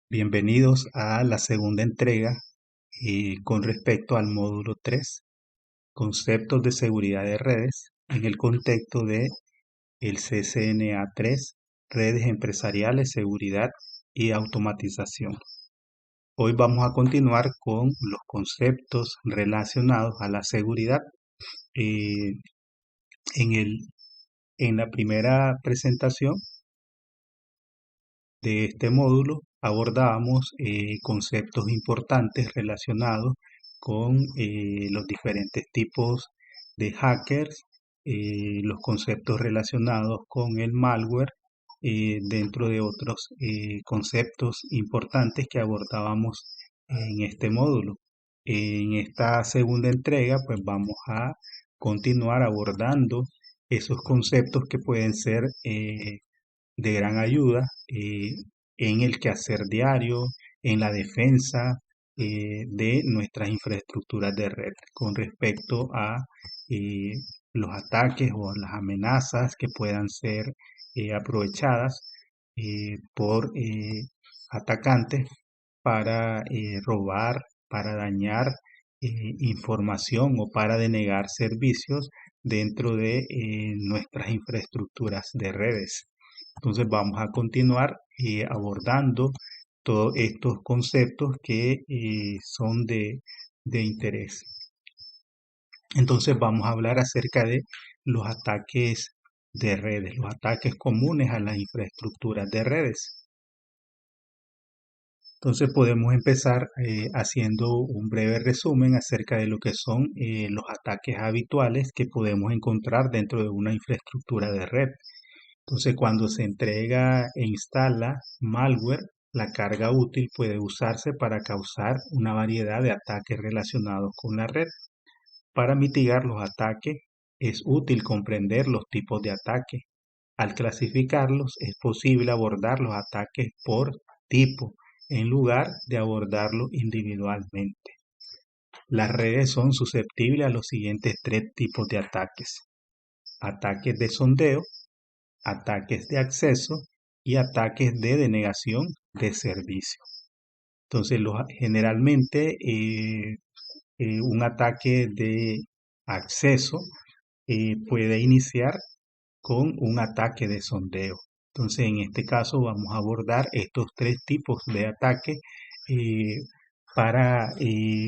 Bienvenidos a la segunda entrega con respecto al módulo 3, conceptos de seguridad de redes en el contexto de el CCNA 3, redes empresariales, seguridad y automatización. Hoy vamos a continuar con los conceptos relacionados a la seguridad. Eh, en el, en la primera presentación de este módulo abordábamos conceptos importantes relacionados con los diferentes tipos de hackers, los conceptos relacionados con el malware, dentro de otros conceptos importantes que abordábamos en este módulo. En esta segunda entrega, pues vamos a continuar abordando esos conceptos que pueden ser de gran ayuda en el quehacer diario, en la defensa de nuestras infraestructuras de red con respecto a eh, los ataques o las amenazas que puedan ser aprovechadas por atacantes para robar, para dañar información o para denegar servicios dentro de nuestras infraestructuras de redes. Entonces vamos a continuar abordando todos estos conceptos que son de interés. Entonces vamos a hablar acerca de los ataques de redes, los ataques comunes a las infraestructuras de redes. Entonces podemos empezar haciendo un breve resumen acerca de lo que son los ataques habituales que podemos encontrar dentro de una infraestructura de red. Entonces, cuando se entrega e instala malware, la carga útil puede usarse para causar una variedad de ataques relacionados con la red. Para mitigar los ataques, es útil comprender los tipos de ataque. Al clasificarlos, es posible abordar los ataques por tipo, en lugar de abordarlos individualmente. Las redes son susceptibles a los siguientes tres tipos de ataques: ataques de sondeo, ataques de acceso y ataques de denegación de servicio. Entonces, generalmente un ataque de acceso puede iniciar con un ataque de sondeo. Entonces, en este caso vamos a abordar estos tres tipos de ataque eh, para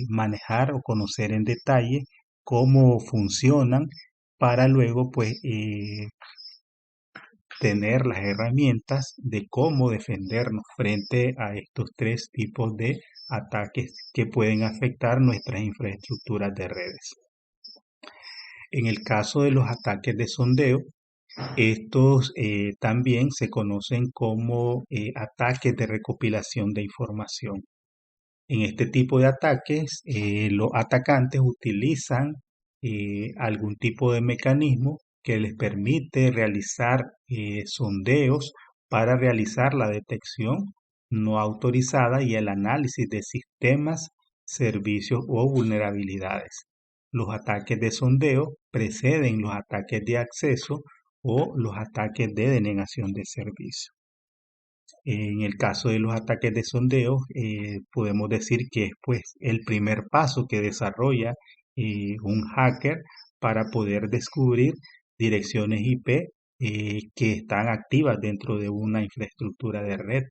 manejar o conocer en detalle cómo funcionan para luego pues tener las herramientas de cómo defendernos frente a estos tres tipos de ataques que pueden afectar nuestras infraestructuras de redes. En el caso de los ataques de sondeo, estos también se conocen como ataques de recopilación de información. En este tipo de ataques, los atacantes utilizan algún tipo de mecanismo que les permite realizar sondeos para realizar la detección no autorizada y el análisis de sistemas, servicios o vulnerabilidades. Los ataques de sondeo preceden los ataques de acceso o los ataques de denegación de servicio. En el caso de los ataques de sondeo, podemos decir que es pues el primer paso que desarrolla un hacker para poder descubrir direcciones IP que están activas dentro de una infraestructura de red,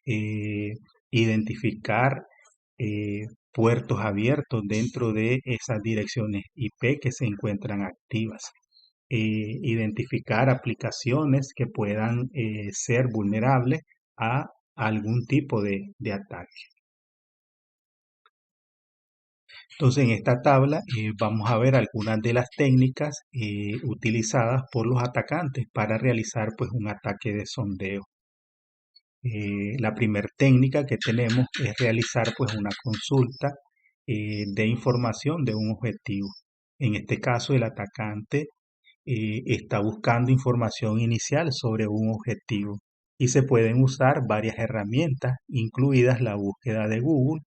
eh, identificar puertos abiertos dentro de esas direcciones IP que se encuentran activas, identificar aplicaciones que puedan ser vulnerables a algún tipo de ataque. Entonces, en esta tabla vamos a ver algunas de las técnicas utilizadas por los atacantes para realizar pues un ataque de sondeo. La primera técnica que tenemos es realizar pues una consulta de información de un objetivo. En este caso, el atacante está buscando información inicial sobre un objetivo y se pueden usar varias herramientas, incluidas la búsqueda de Google,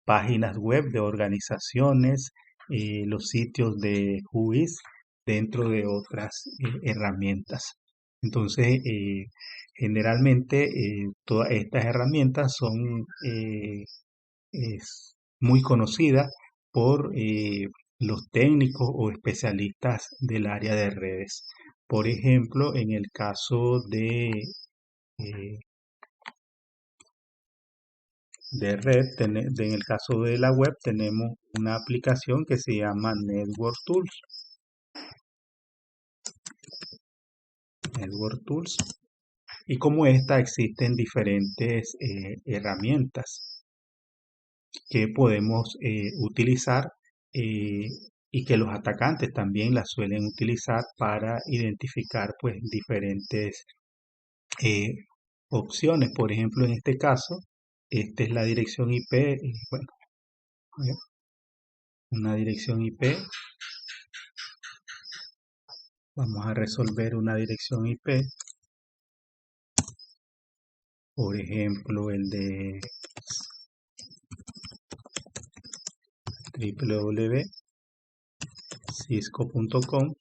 páginas web de organizaciones, los sitios de WHOIS, dentro de otras herramientas. Entonces, Generalmente todas estas herramientas son muy conocidas por los técnicos o especialistas del área de redes. Por ejemplo, en el caso eh, de red, en el caso de la web, tenemos una aplicación que se llama Network Tools. Network Tools. Y como esta existen diferentes herramientas que podemos utilizar y que los atacantes también las suelen utilizar para identificar pues diferentes eh, opciones. Por ejemplo, en este caso, esta es la dirección IP, bueno, una dirección IP. Vamos a resolver una dirección IP. Por ejemplo, el de www.cisco.com.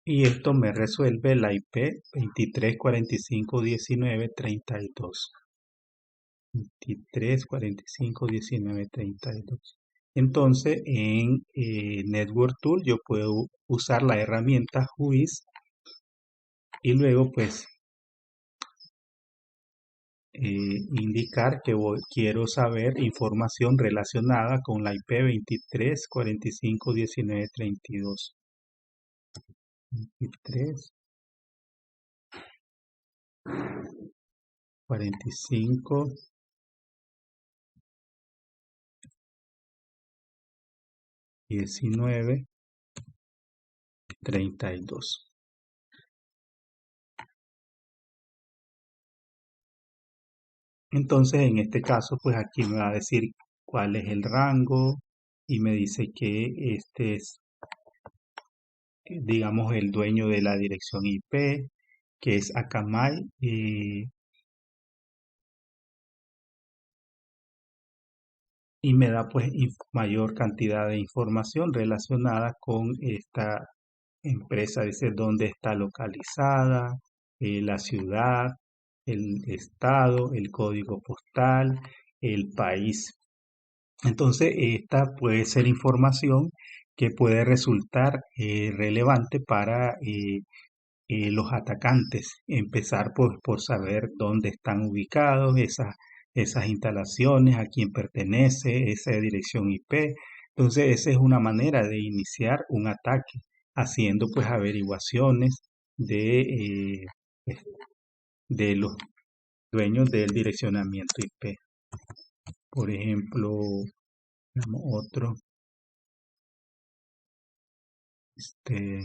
Y esto me resuelve la IP 23451932. 23451932. Entonces, en Network Tool yo puedo usar la herramienta Whois y luego pues indicar que quiero saber información relacionada con la IP 23451932. 23 45 19 32. Entonces, en este caso, pues aquí me va a decir cuál es el rango y me dice que este es, digamos, el dueño de la dirección IP, que es Akamai. Y me da pues mayor cantidad de información relacionada con esta empresa. Dice dónde está localizada, la ciudad, el estado, el código postal, el país. Entonces, esta puede ser información que puede resultar relevante para los atacantes. Empezar por saber dónde están ubicados esas instalaciones, a quién pertenece, esa dirección IP. Entonces, esa es una manera de iniciar un ataque, haciendo pues averiguaciones de los dueños del direccionamiento IP. Por ejemplo, otro, este,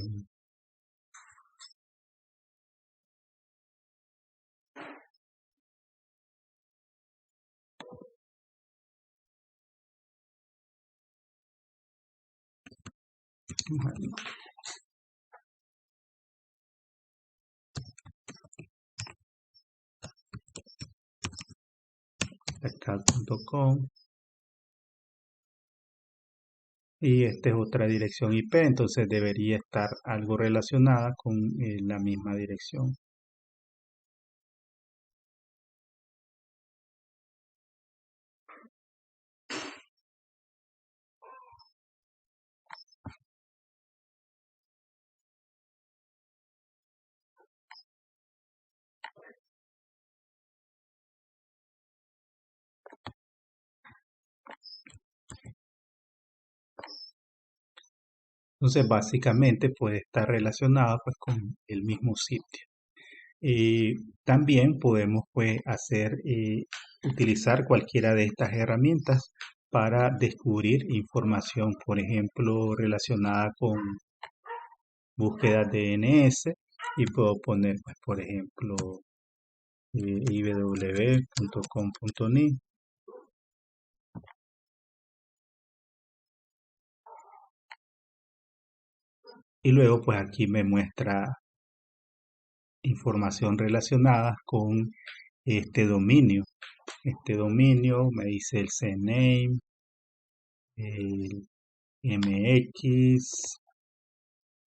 y esta es otra dirección IP, entonces debería estar algo relacionada con la misma dirección. Entonces, básicamente puede estar relacionada pues con el mismo sitio. También podemos pues utilizar cualquiera de estas herramientas para descubrir información, por ejemplo, relacionada con búsqueda DNS y puedo poner pues por ejemplo www.com.ni y luego pues aquí me muestra información relacionada con este dominio. Este dominio me dice el CNAME, el MX,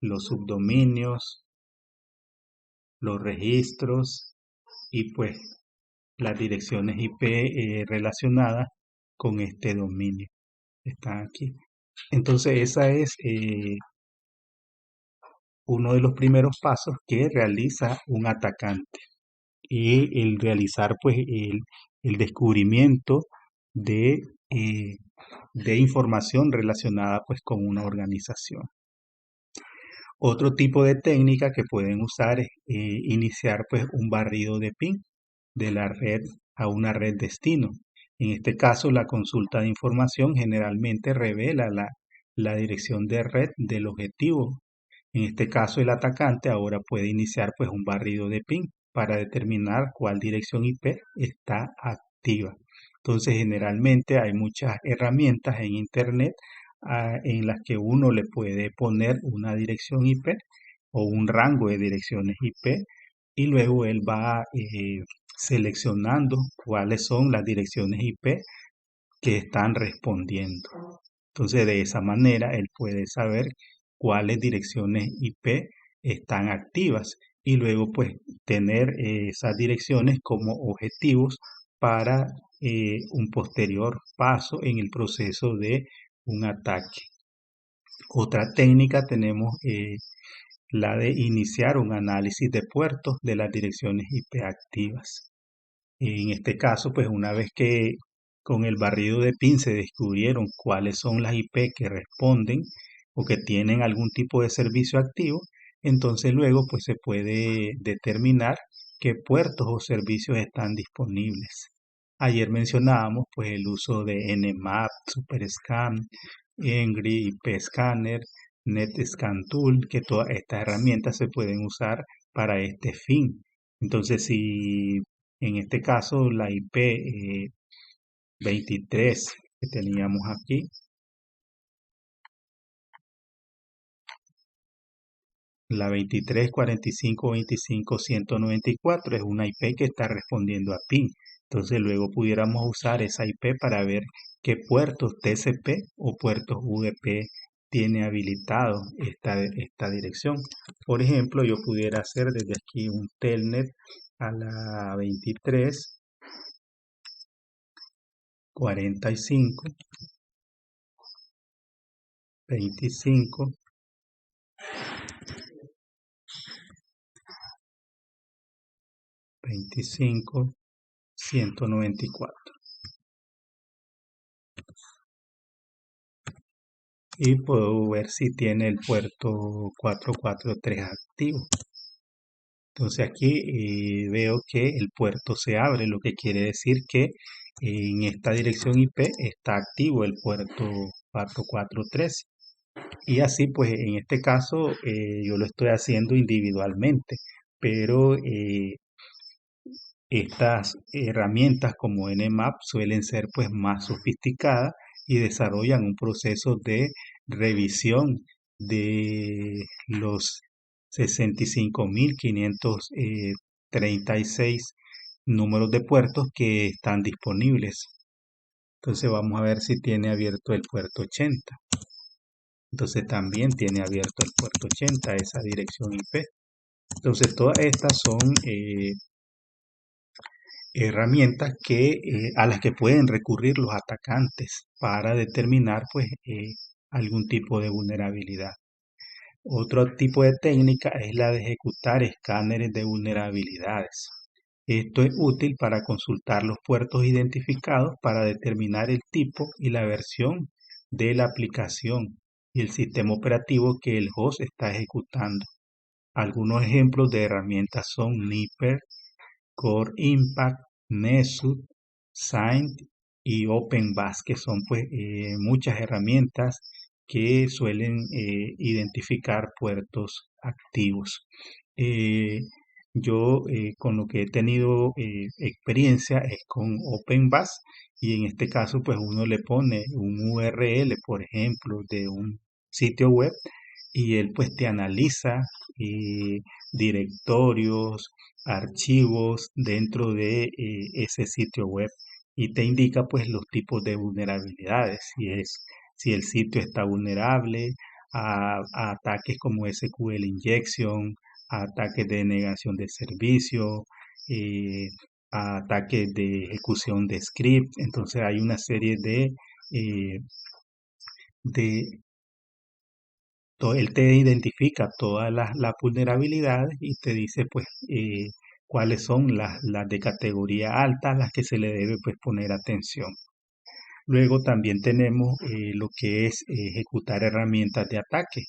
los subdominios, los registros y pues las direcciones IP relacionadas con este dominio. Están aquí. Entonces, esa es uno de los primeros pasos que realiza un atacante. Y el realizar pues el descubrimiento de, eh, de información relacionada pues con una organización. Otro tipo de técnica que pueden usar es iniciar pues un barrido de PIN de la red a una red destino. En este caso, la consulta de información generalmente revela la dirección de red del objetivo. En este caso, el atacante ahora puede iniciar pues un barrido de PIN para determinar cuál dirección IP está activa. Entonces, generalmente hay muchas herramientas en Internet en las que uno le puede poner una dirección IP o un rango de direcciones IP y luego él va seleccionando cuáles son las direcciones IP que están respondiendo. Entonces, de esa manera, él puede saber cuáles direcciones IP están activas y luego, pues, tener esas direcciones como objetivos para un posterior paso en el proceso de un ataque. Otra técnica tenemos la de iniciar un análisis de puertos de las direcciones IP activas. En este caso, pues una vez que con el barrido de PIN se descubrieron cuáles son las IP que responden o que tienen algún tipo de servicio activo, entonces luego pues se puede determinar qué puertos o servicios están disponibles. Ayer mencionábamos pues el uso de Nmap, SuperScan, Engri, IP Scanner, NetScan Tool, que todas estas herramientas se pueden usar para este fin. Entonces, si en este caso la IP 23 que teníamos aquí, la 23 45 25 194 es una IP que está respondiendo a PIN. Entonces luego pudiéramos usar esa IP para ver qué puertos TCP o puertos UDP tiene habilitado esta dirección. Por ejemplo, yo pudiera hacer desde aquí un telnet a la 23 45 25 25 194 y puedo ver si tiene el puerto 443 activo. Entonces aquí veo que el puerto se abre, lo que quiere decir que en esta dirección IP está activo el puerto 443. Y así pues en este caso yo lo estoy haciendo individualmente, pero estas herramientas como Nmap suelen ser pues más sofisticadas y desarrollan un proceso de revisión de los 65.536 números de puertos que están disponibles. Entonces vamos a ver si tiene abierto el puerto 80. Entonces también tiene abierto el puerto 80, esa dirección IP. Entonces todas estas son herramientas a las que pueden recurrir los atacantes para determinar pues algún tipo de vulnerabilidad. Otro tipo de técnica es la de ejecutar escáneres de vulnerabilidades. Esto es útil para consultar los puertos identificados para determinar el tipo y la versión de la aplicación y el sistema operativo que el host está ejecutando. Algunos ejemplos de herramientas son Nipper, Core Impact, Nesut, Saint y OpenBus, que son pues muchas herramientas que suelen identificar puertos activos. Eh, yo con lo que he tenido experiencia es con OpenBus y en este caso pues uno le pone un URL, por ejemplo, de un sitio web y él pues te analiza directorios, archivos dentro de ese sitio web y te indica pues los tipos de vulnerabilidades, si es si el sitio está vulnerable, a ataques como SQL injection, a ataques de negación de servicio, eh, a ataques de ejecución de script. Entonces hay una serie eh, de él te identifica todas las vulnerabilidades y te dice pues cuáles son las de categoría alta, las que se le debe pues poner atención. Luego también tenemos lo que es ejecutar herramientas de ataque.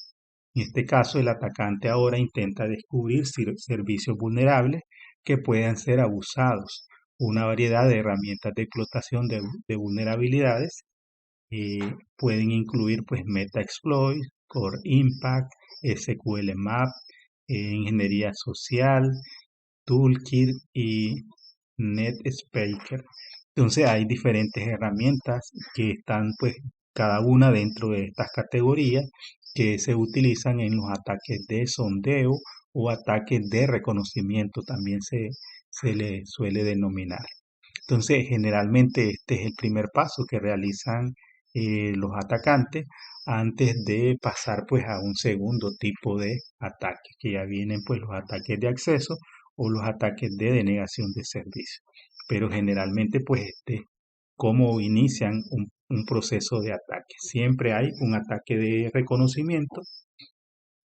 En este caso, el atacante ahora intenta descubrir servicios vulnerables que puedan ser abusados. Una variedad de herramientas de explotación de vulnerabilidades pueden incluir pues Metaexploit, Core Impact, SQL Map, ingeniería social, Toolkit y NetSpaker. Entonces hay diferentes herramientas que están pues cada una dentro de estas categorías que se utilizan en los ataques de sondeo o ataques de reconocimiento, también se le suele denominar. Entonces, generalmente este es el primer paso que realizan los atacantes antes de pasar pues a un segundo tipo de ataque, que ya vienen pues los ataques de acceso o los ataques de denegación de servicio. Pero generalmente pues cómo inician un proceso de ataque. Siempre hay un ataque de reconocimiento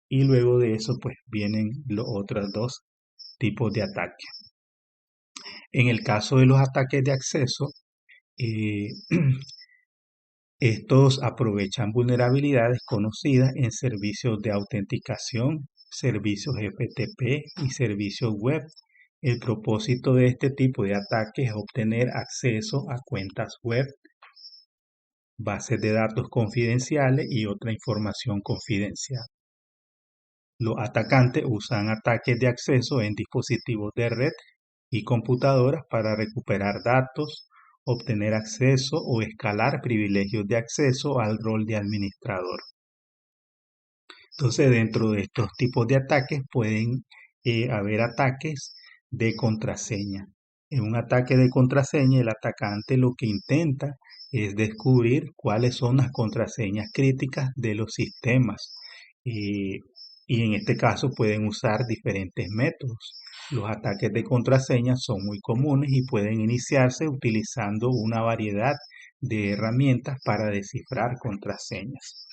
y luego de eso pues vienen los otros dos tipos de ataque. En el caso de los ataques de acceso, eh, estos aprovechan vulnerabilidades conocidas en servicios de autenticación, servicios FTP y servicios web. El propósito de este tipo de ataques es obtener acceso a cuentas web, bases de datos confidenciales y otra información confidencial. Los atacantes usan ataques de acceso en dispositivos de red y computadoras para recuperar datos, obtener acceso o escalar privilegios de acceso al rol de administrador. Entonces, dentro de estos tipos de ataques pueden haber ataques de contraseña. En un ataque de contraseña, el atacante lo que intenta es descubrir cuáles son las contraseñas críticas de los sistemas. Eh, y en este caso pueden usar diferentes métodos. Los ataques de contraseña son muy comunes y pueden iniciarse utilizando una variedad de herramientas para descifrar contraseñas.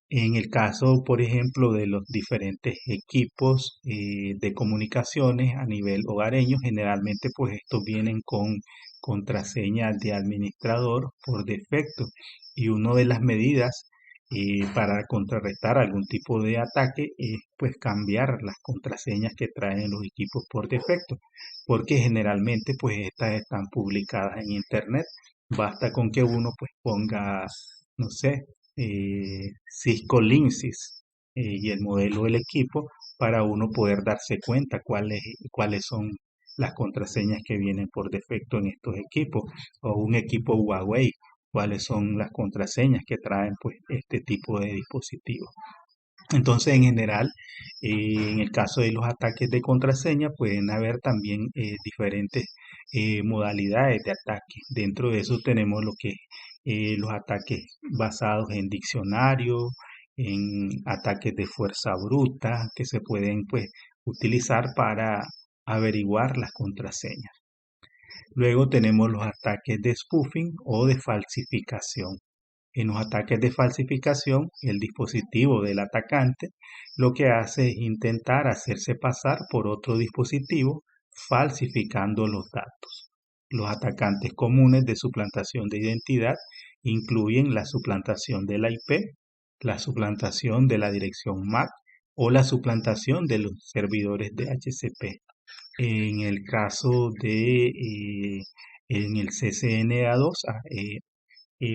En el caso, por ejemplo, de los diferentes equipos de comunicaciones a nivel hogareño, generalmente pues estos vienen con contraseñas de administrador por defecto y una de las medidas para contrarrestar algún tipo de ataque es pues cambiar las contraseñas que traen los equipos por defecto, porque generalmente pues estas están publicadas en internet. Basta con que uno pues ponga, no sé, Cisco Linksys y el modelo del equipo para uno poder darse cuenta cuáles son las contraseñas que vienen por defecto en estos equipos o un equipo Huawei, cuáles son las contraseñas que traen pues este tipo de dispositivos. Entonces, en general, en el caso de los ataques de contraseña, pueden haber también diferentes modalidades de ataque. Dentro de eso tenemos lo que es los ataques basados en diccionario, en ataques de fuerza bruta, que se pueden pues utilizar para averiguar las contraseñas. Luego tenemos los ataques de spoofing o de falsificación. En los ataques de falsificación, el dispositivo del atacante lo que hace es intentar hacerse pasar por otro dispositivo falsificando los datos. Los atacantes comunes de suplantación de identidad incluyen la suplantación de la IP, la suplantación de la dirección MAC o la suplantación de los servidores de DHCP. En el caso de en el CCNA2,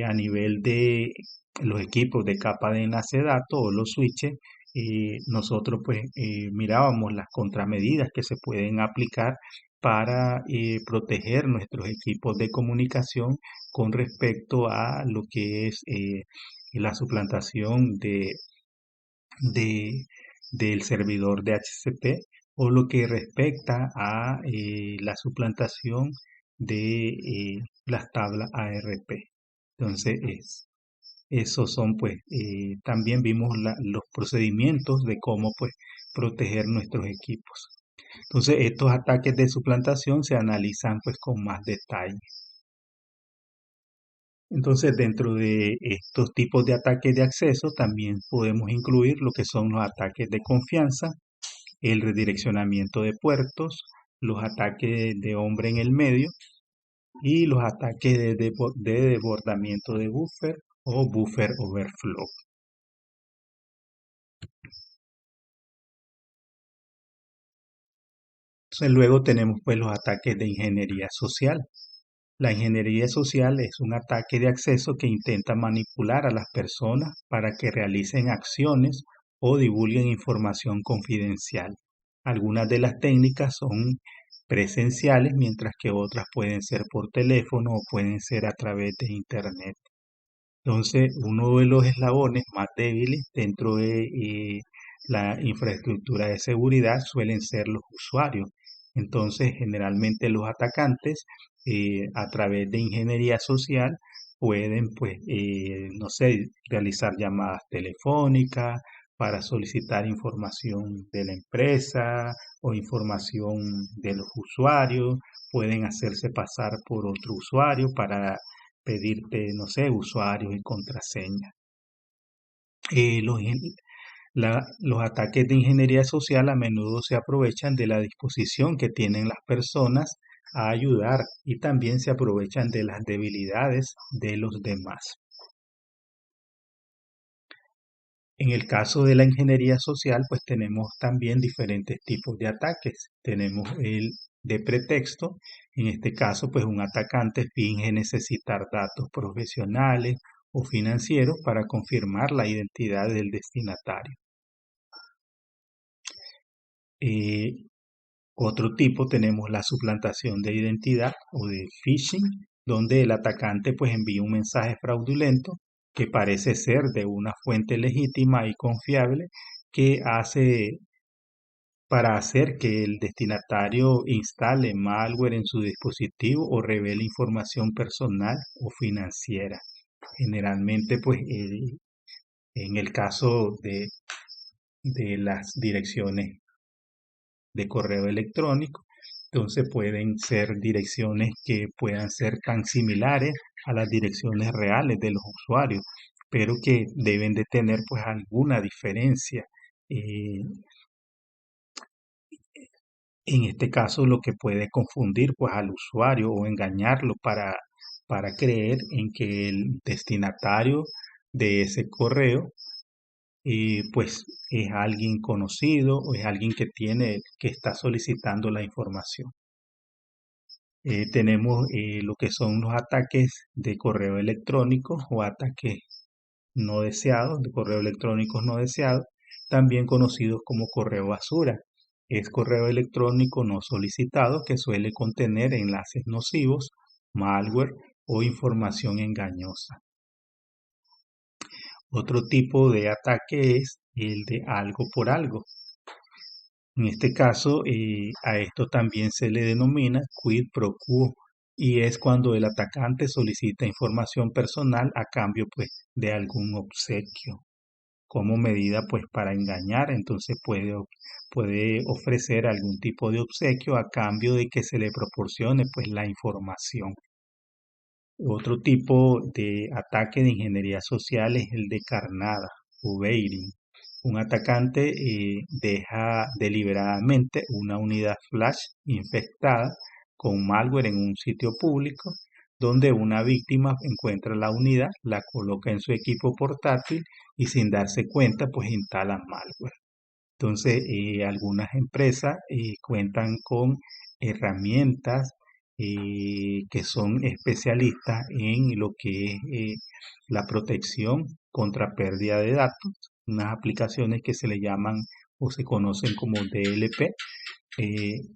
a nivel de los equipos de capa de enlace de datos o los switches, nosotros pues mirábamos las contramedidas que se pueden aplicar para proteger nuestros equipos de comunicación con respecto a lo que es la suplantación de- del servidor de HCP o lo que respecta a la suplantación de las tablas ARP. Entonces, Esos son pues también vimos los procedimientos de cómo pues proteger nuestros equipos. Entonces estos ataques de suplantación se analizan pues con más detalle. Entonces, dentro de estos tipos de ataques de acceso, también podemos incluir lo que son los ataques de confianza, el redireccionamiento de puertos, los ataques de hombre en el medio y los ataques de desbordamiento de buffer o buffer overflow. Entonces, luego tenemos pues los ataques de ingeniería social. La ingeniería social es un ataque de acceso que intenta manipular a las personas para que realicen acciones o divulguen información confidencial. Algunas de las técnicas son presenciales, mientras que otras pueden ser por teléfono o pueden ser a través de Internet. Entonces, uno de los eslabones más débiles dentro de la infraestructura de seguridad suelen ser los usuarios. Entonces, generalmente los atacantes, a través de ingeniería social, pueden, pues, no sé, realizar llamadas telefónicas para solicitar información de la empresa o información de los usuarios. Pueden hacerse pasar por otro usuario para pedirte, no sé, usuarios y contraseñas. Los ataques de ingeniería social a menudo se aprovechan de la disposición que tienen las personas a ayudar y también se aprovechan de las debilidades de los demás. En el caso de la ingeniería social, pues tenemos también diferentes tipos de ataques. Tenemos el de pretexto. En este caso, pues un atacante finge necesitar datos profesionales o financieros para confirmar la identidad del destinatario. Eh, Otro tipo tenemos la suplantación de identidad o de phishing, donde el atacante pues envía un mensaje fraudulento que parece ser de una fuente legítima y confiable que hace para hacer que el destinatario instale malware en su dispositivo o revele información personal o financiera. Generalmente pues en el caso de las direcciones de correo electrónico. Entonces pueden ser direcciones que puedan ser tan similares a las direcciones reales de los usuarios, pero que deben de tener pues alguna diferencia. Eh, en este caso lo que puede confundir pues al usuario o engañarlo para creer en que el destinatario de ese correo pues es alguien conocido o es alguien que está solicitando la información. Tenemos lo que son los ataques de correo electrónico o ataques no deseados, de correo electrónicos no deseados, también conocidos como correo basura. Es correo electrónico no solicitado que suele contener enlaces nocivos, malware o información engañosa. Otro tipo de ataque es el de algo por algo. En este caso, a esto también se le denomina quid pro quo y es cuando el atacante solicita información personal a cambio pues de algún obsequio como medida pues para engañar, entonces puede ofrecer algún tipo de obsequio a cambio de que se le proporcione pues la información. Otro tipo de ataque de ingeniería social es el de carnada o baiting. Un atacante deja deliberadamente una unidad flash infectada con malware en un sitio público donde una víctima encuentra la unidad, la coloca en su equipo portátil y sin darse cuenta pues instala malware. Entonces, algunas empresas cuentan con herramientas que son especialistas en lo que es la protección contra pérdida de datos, unas aplicaciones que se le llaman o se conocen como DLP,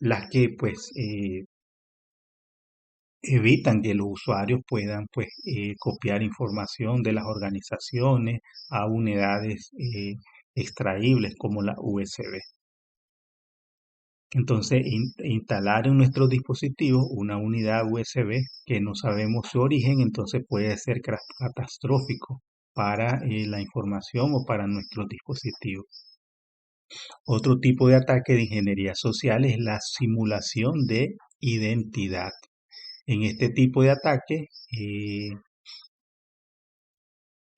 las que pues evitan que los usuarios puedan pues copiar información de las organizaciones a unidades extraíbles como la USB. Entonces, instalar en nuestros dispositivos una unidad USB que no sabemos su origen, entonces puede ser catastrófico. para la información o para nuestros dispositivos. Otro tipo de ataque de ingeniería social es la simulación de identidad. En este tipo de ataque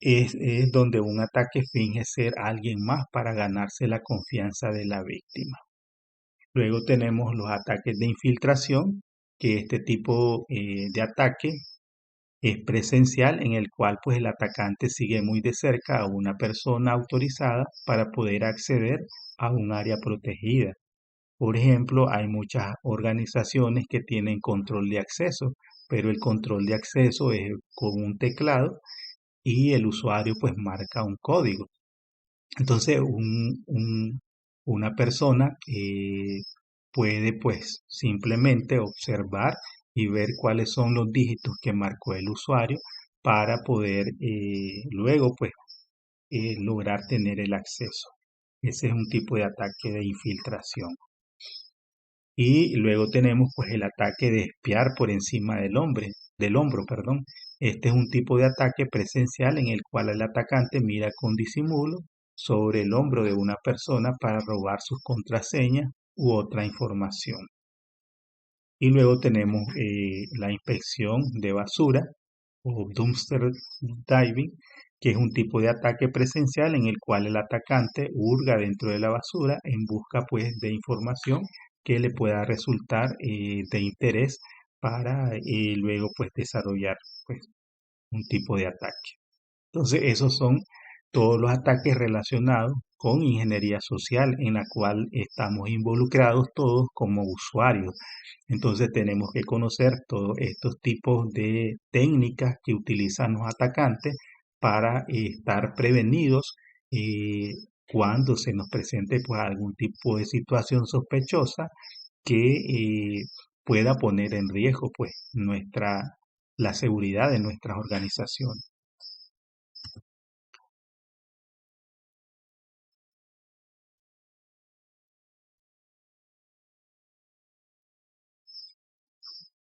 es donde un ataque finge ser alguien más para ganarse la confianza de la víctima. Luego tenemos los ataques de infiltración, que este tipo de ataque es presencial, en el cual pues el atacante sigue muy de cerca a una persona autorizada para poder acceder a un área protegida. Por ejemplo, hay muchas organizaciones que tienen control de acceso, pero el control de acceso es con un teclado y el usuario pues marca un código. Entonces, una persona puede pues simplemente observar y ver cuáles son los dígitos que marcó el usuario para poder luego pues lograr tener el acceso. Ese es un tipo de ataque de infiltración. Y luego tenemos pues el ataque de espiar por encima del hombro, perdón. Este es un tipo de ataque presencial en el cual el atacante mira con disimulo sobre el hombro de una persona para robar sus contraseñas u otra información. Y luego tenemos la inspección de basura o dumpster diving, que es un tipo de ataque presencial en el cual el atacante hurga dentro de la basura en busca pues de información que le pueda resultar de interés para luego pues desarrollar pues un tipo de ataque. Entonces esos son todos los ataques relacionados con ingeniería social en la cual estamos involucrados todos como usuarios. Entonces tenemos que conocer todos estos tipos de técnicas que utilizan los atacantes para estar prevenidos cuando se nos presente pues algún tipo de situación sospechosa que pueda poner en riesgo pues la seguridad de nuestras organizaciones.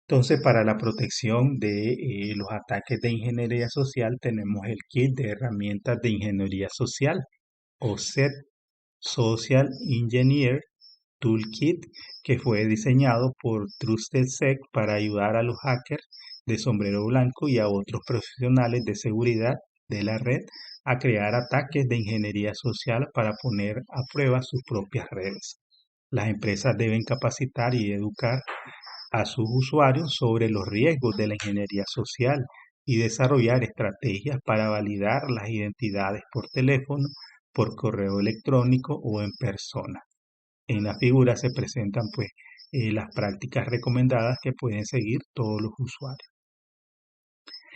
Entonces, para la protección de los ataques de ingeniería social, tenemos el kit de herramientas de ingeniería social o SET, Social Engineer Toolkit, que fue diseñado por TrustedSec para ayudar a los hackers de sombrero blanco y a otros profesionales de seguridad de la red a crear ataques de ingeniería social para poner a prueba sus propias redes. Las empresas deben capacitar y educar a sus usuarios sobre los riesgos de la ingeniería social y desarrollar estrategias para validar las identidades por teléfono, por correo electrónico o en persona. En la figura se presentan pues las prácticas recomendadas que pueden seguir todos los usuarios.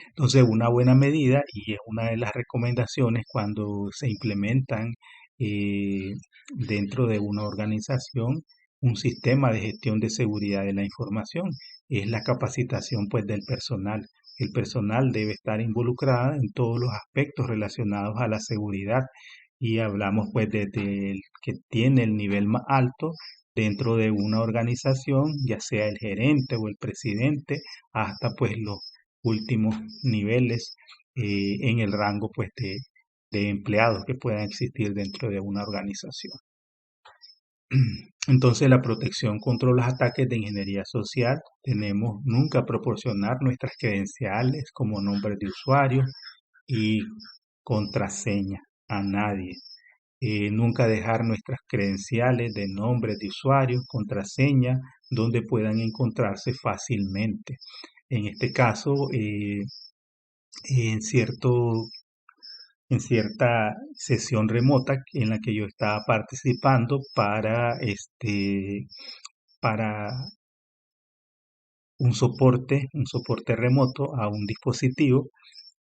Entonces, una buena medida y es una de las recomendaciones cuando se implementan eh, dentro de una organización un sistema de gestión de seguridad de la información, es la capacitación pues del personal. El personal debe estar involucrado en todos los aspectos relacionados a la seguridad y hablamos pues desde el que tiene el nivel más alto dentro de una organización, ya sea el gerente o el presidente, hasta pues los últimos niveles en el rango pues de empleados que puedan existir dentro de una organización. Entonces, la protección contra los ataques de ingeniería social, tenemos nunca proporcionar nuestras credenciales como nombre de usuario y contraseña a nadie. Nunca dejar nuestras credenciales de nombre de usuario, contraseña, donde puedan encontrarse fácilmente. En este caso, en en cierta sesión remota en la que yo estaba participando para un soporte remoto a un dispositivo,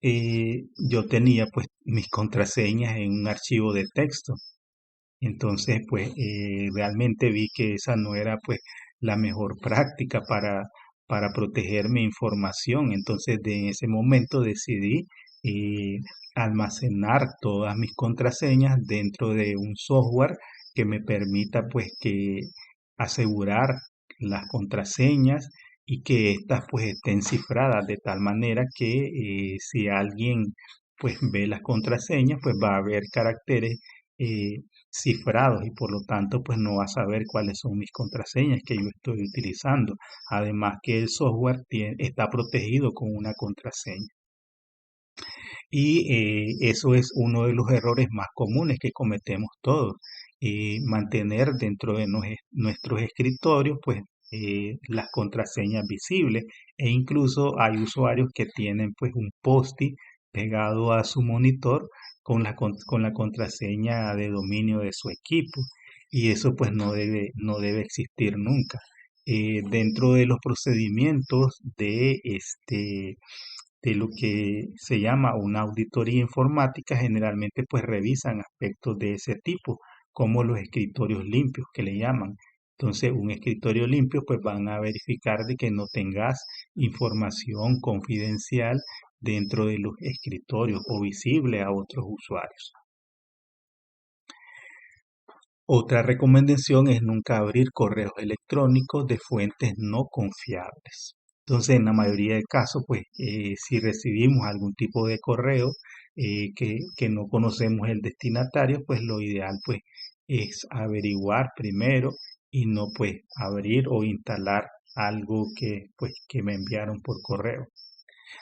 yo tenía pues mis contraseñas en un archivo de texto. Entonces, pues realmente vi que esa no era pues la mejor práctica para proteger mi información. Entonces, en ese momento decidí eh, almacenar todas mis contraseñas dentro de un software que me permita pues que asegurar las contraseñas y que éstas pues estén cifradas de tal manera que si alguien pues ve las contraseñas, pues va a ver caracteres eh, cifrados y por lo tanto pues no va a saber cuáles son mis contraseñas que yo estoy utilizando. Además que el software está protegido con una contraseña. Y eso es uno de los errores más comunes que cometemos todos. Mantener dentro de nuestros escritorios, pues, las contraseñas visibles. E incluso hay usuarios que tienen, pues, un post-it pegado a su monitor con la contraseña de dominio de su equipo. Y eso, pues, no debe existir nunca. Dentro de los procedimientos de lo que se llama una auditoría informática, generalmente pues revisan aspectos de ese tipo, como los escritorios limpios que le llaman. Entonces, un escritorio limpio pues van a verificar de que no tengas información confidencial dentro de los escritorios o visible a otros usuarios. Otra recomendación es nunca abrir correos electrónicos de fuentes no confiables. Entonces, en la mayoría de casos, pues, si recibimos algún tipo de correo que no conocemos el destinatario, pues lo ideal, pues, es averiguar primero y no, pues, abrir o instalar algo pues, que me enviaron por correo.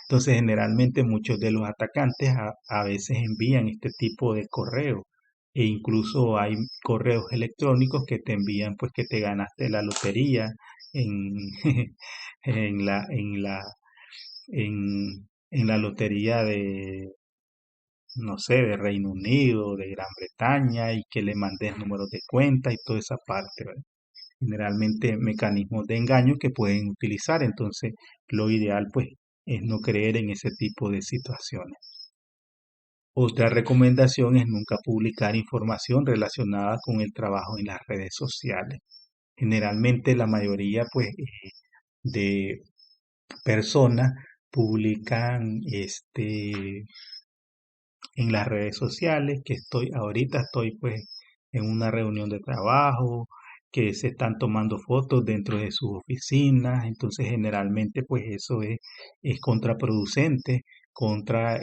Entonces, generalmente muchos de los atacantes a veces envían este tipo de correo e incluso hay correos electrónicos que te envían pues que te ganaste la lotería en, en la, en la, en la lotería de, no sé, de Reino Unido, de Gran Bretaña y que le mandes números de cuenta y toda esa parte, ¿verdad? Generalmente mecanismos de engaño que pueden utilizar. Entonces, lo ideal pues es no creer en ese tipo de situaciones. Otra recomendación es nunca publicar información relacionada con el trabajo en las redes sociales. Generalmente la mayoría pues de personas publican en las redes sociales, que ahorita estoy pues en una reunión de trabajo, que se están tomando fotos dentro de sus oficinas, entonces generalmente pues es contraproducente contra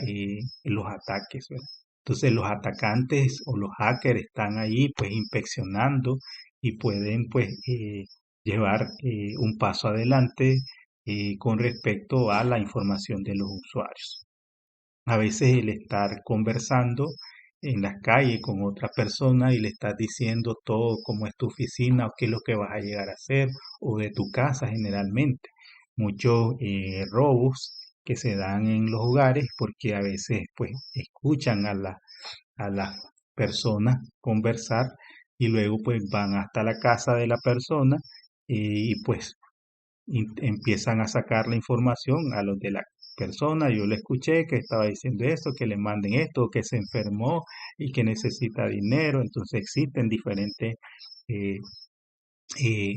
los ataques, ¿verdad? Entonces los atacantes o los hackers están ahí pues inspeccionando y pueden pues llevar un paso adelante con respecto a la información de los usuarios. A veces el estar conversando en las calles con otra persona y le estás diciendo todo cómo es tu oficina o qué es lo que vas a llegar a hacer o de tu casa generalmente. Muchos robos que se dan en los hogares porque a veces pues escuchan a las personas conversar y luego pues van hasta la casa de la persona y pues empiezan a sacar la información a los de la persona. Yo le escuché que estaba diciendo esto, que le manden esto, que se enfermó y que necesita dinero. Entonces existen diferentes... eh, eh,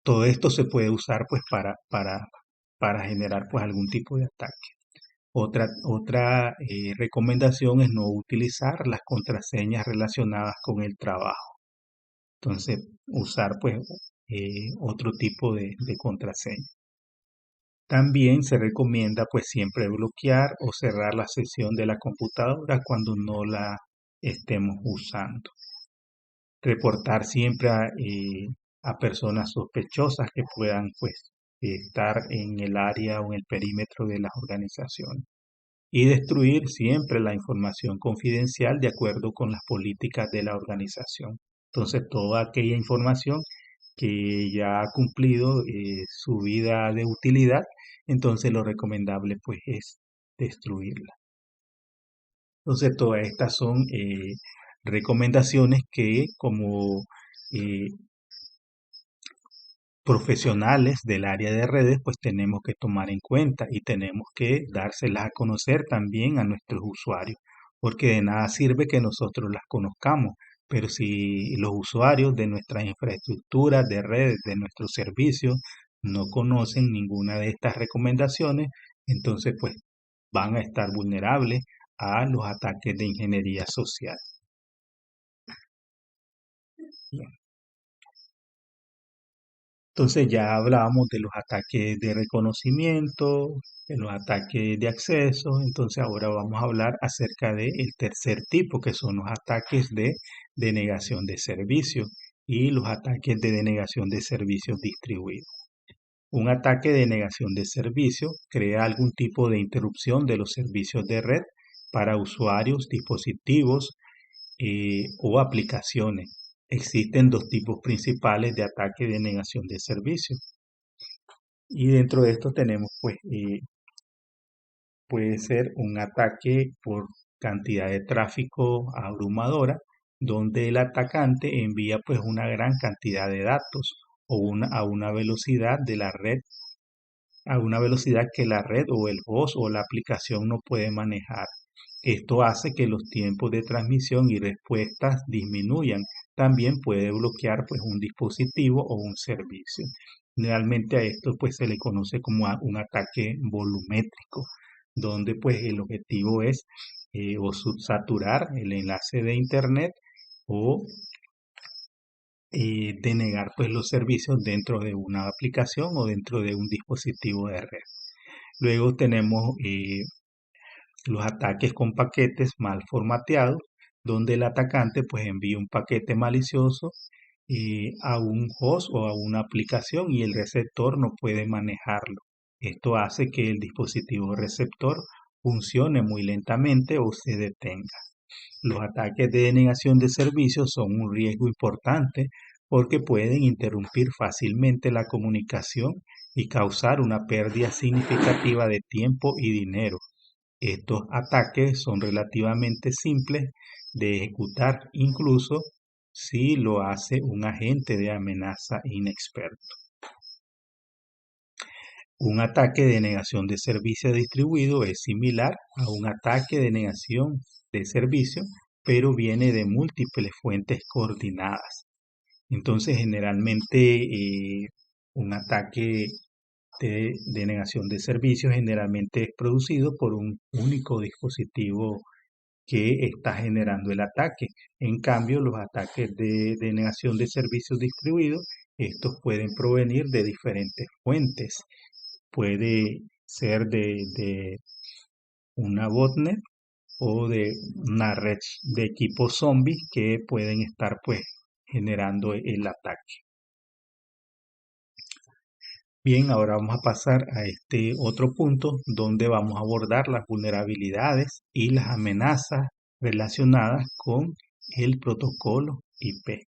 todo esto se puede usar pues para generar pues algún tipo de ataque. Otra recomendación es no utilizar las contraseñas relacionadas con el trabajo. Entonces, usar pues otro tipo de contraseña. También se recomienda pues siempre bloquear o cerrar la sesión de la computadora cuando no la estemos usando. Reportar siempre a personas sospechosas que puedan pues estar en el área o en el perímetro de las organizaciones. Y destruir siempre la información confidencial de acuerdo con las políticas de la organización. Entonces, toda aquella información que ya ha cumplido su vida de utilidad, entonces lo recomendable pues es destruirla. Entonces, todas estas son recomendaciones que como eh, profesionales del área de redes, pues tenemos que tomar en cuenta y tenemos que dárselas a conocer también a nuestros usuarios, porque de nada sirve que nosotros las conozcamos, pero si los usuarios de nuestras infraestructuras de redes, de nuestros servicios, no conocen ninguna de estas recomendaciones, entonces pues van a estar vulnerables a los ataques de ingeniería social. Bien. Entonces ya hablábamos de los ataques de reconocimiento, de los ataques de acceso, entonces ahora vamos a hablar acerca del tercer tipo, que son los ataques de denegación de servicios y los ataques de denegación de servicios distribuidos. Un ataque de denegación de servicio crea algún tipo de interrupción de los servicios de red para usuarios, dispositivos o aplicaciones. Existen dos tipos principales de ataque de denegación de servicio. Y dentro de esto tenemos, pues, puede ser un ataque por cantidad de tráfico abrumadora, donde el atacante envía, pues, una gran cantidad de datos a una velocidad de la red, a una velocidad que la red o el host o la aplicación no puede manejar. Esto hace que los tiempos de transmisión y respuestas disminuyan. También puede bloquear, pues, un dispositivo o un servicio. Realmente a esto, pues, se le conoce como un ataque volumétrico, donde, pues, el objetivo es o subsaturar el enlace de internet o denegar, pues, los servicios dentro de una aplicación o dentro de un dispositivo de red. Luego tenemos los ataques con paquetes mal formateados, donde el atacante, pues, envía un paquete malicioso a un host o a una aplicación y el receptor no puede manejarlo. Esto hace que el dispositivo receptor funcione muy lentamente o se detenga. Los ataques de denegación de servicios son un riesgo importante porque pueden interrumpir fácilmente la comunicación y causar una pérdida significativa de tiempo y dinero. Estos ataques son relativamente simples de ejecutar, incluso si lo hace un agente de amenaza inexperto. Un ataque de negación de servicio distribuido es similar a un ataque de negación de servicio, pero viene de múltiples fuentes coordinadas. Entonces, generalmente, un ataque de denegación de servicios generalmente es producido por un único dispositivo que está generando el ataque. En cambio, los ataques de denegación de servicios distribuidos, estos pueden provenir de diferentes fuentes. Puede ser de una botnet o de una red de equipos zombies que pueden estar, pues, generando el ataque. Bien, ahora vamos a pasar a este otro punto donde vamos a abordar las vulnerabilidades y las amenazas relacionadas con el protocolo IP.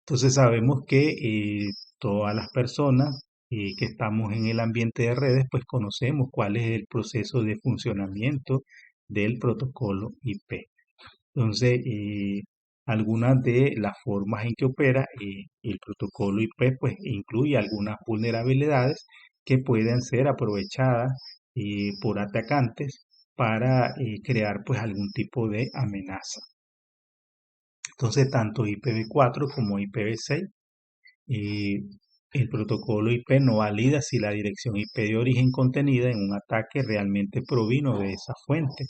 Entonces sabemos que todas las personas que estamos en el ambiente de redes, pues conocemos cuál es el proceso de funcionamiento del protocolo IP. Entonces, algunas de las formas en que opera el protocolo IP, pues incluye algunas vulnerabilidades que pueden ser aprovechadas por atacantes para crear, pues, algún tipo de amenaza. Entonces, tanto IPv4 como IPv6, eh, el protocolo IP no valida si la dirección IP de origen contenida en un ataque realmente provino de esa fuente.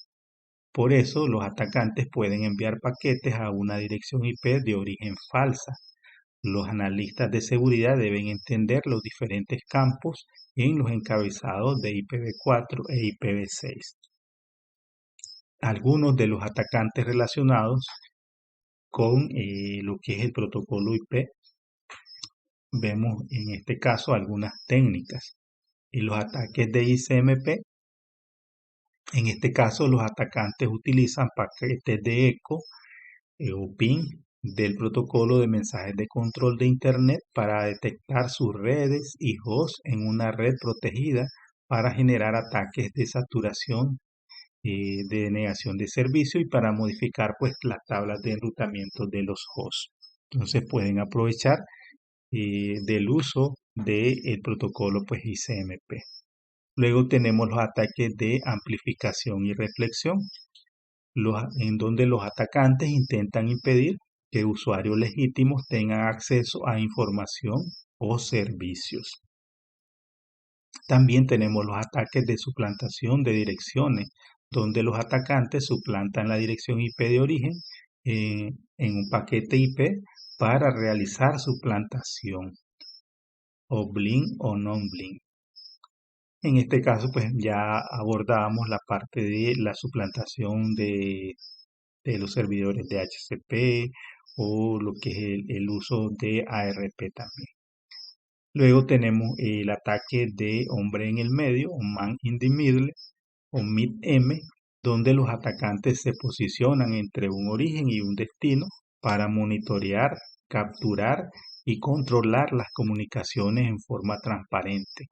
Por eso, los atacantes pueden enviar paquetes a una dirección IP de origen falsa. Los analistas de seguridad deben entender los diferentes campos en los encabezados de IPv4 e IPv6. Algunos de los atacantes relacionados con lo que es el protocolo IP, vemos en este caso algunas técnicas. Y los ataques de ICMP, en este caso los atacantes utilizan paquetes de eco o PIN del protocolo de mensajes de control de Internet para detectar sus redes y hosts en una red protegida para generar ataques de saturación, de denegación de servicio y para modificar, pues, las tablas de enrutamiento de los hosts. Entonces pueden aprovechar del uso del protocolo, pues, ICMP. Luego tenemos los ataques de amplificación y reflexión, en donde los atacantes intentan impedir que usuarios legítimos tengan acceso a información o servicios. También tenemos los ataques de suplantación de direcciones, donde los atacantes suplantan la dirección IP de origen en un paquete IP para realizar suplantación. o Blink o non-Blink. En este caso, pues ya abordábamos la parte de la suplantación de los servidores de HCP o lo que es el uso de ARP también. Luego tenemos el ataque de hombre en el medio, o man in the middle, o mid-M, donde los atacantes se posicionan entre un origen y un destino para monitorear, capturar y controlar las comunicaciones en forma transparente.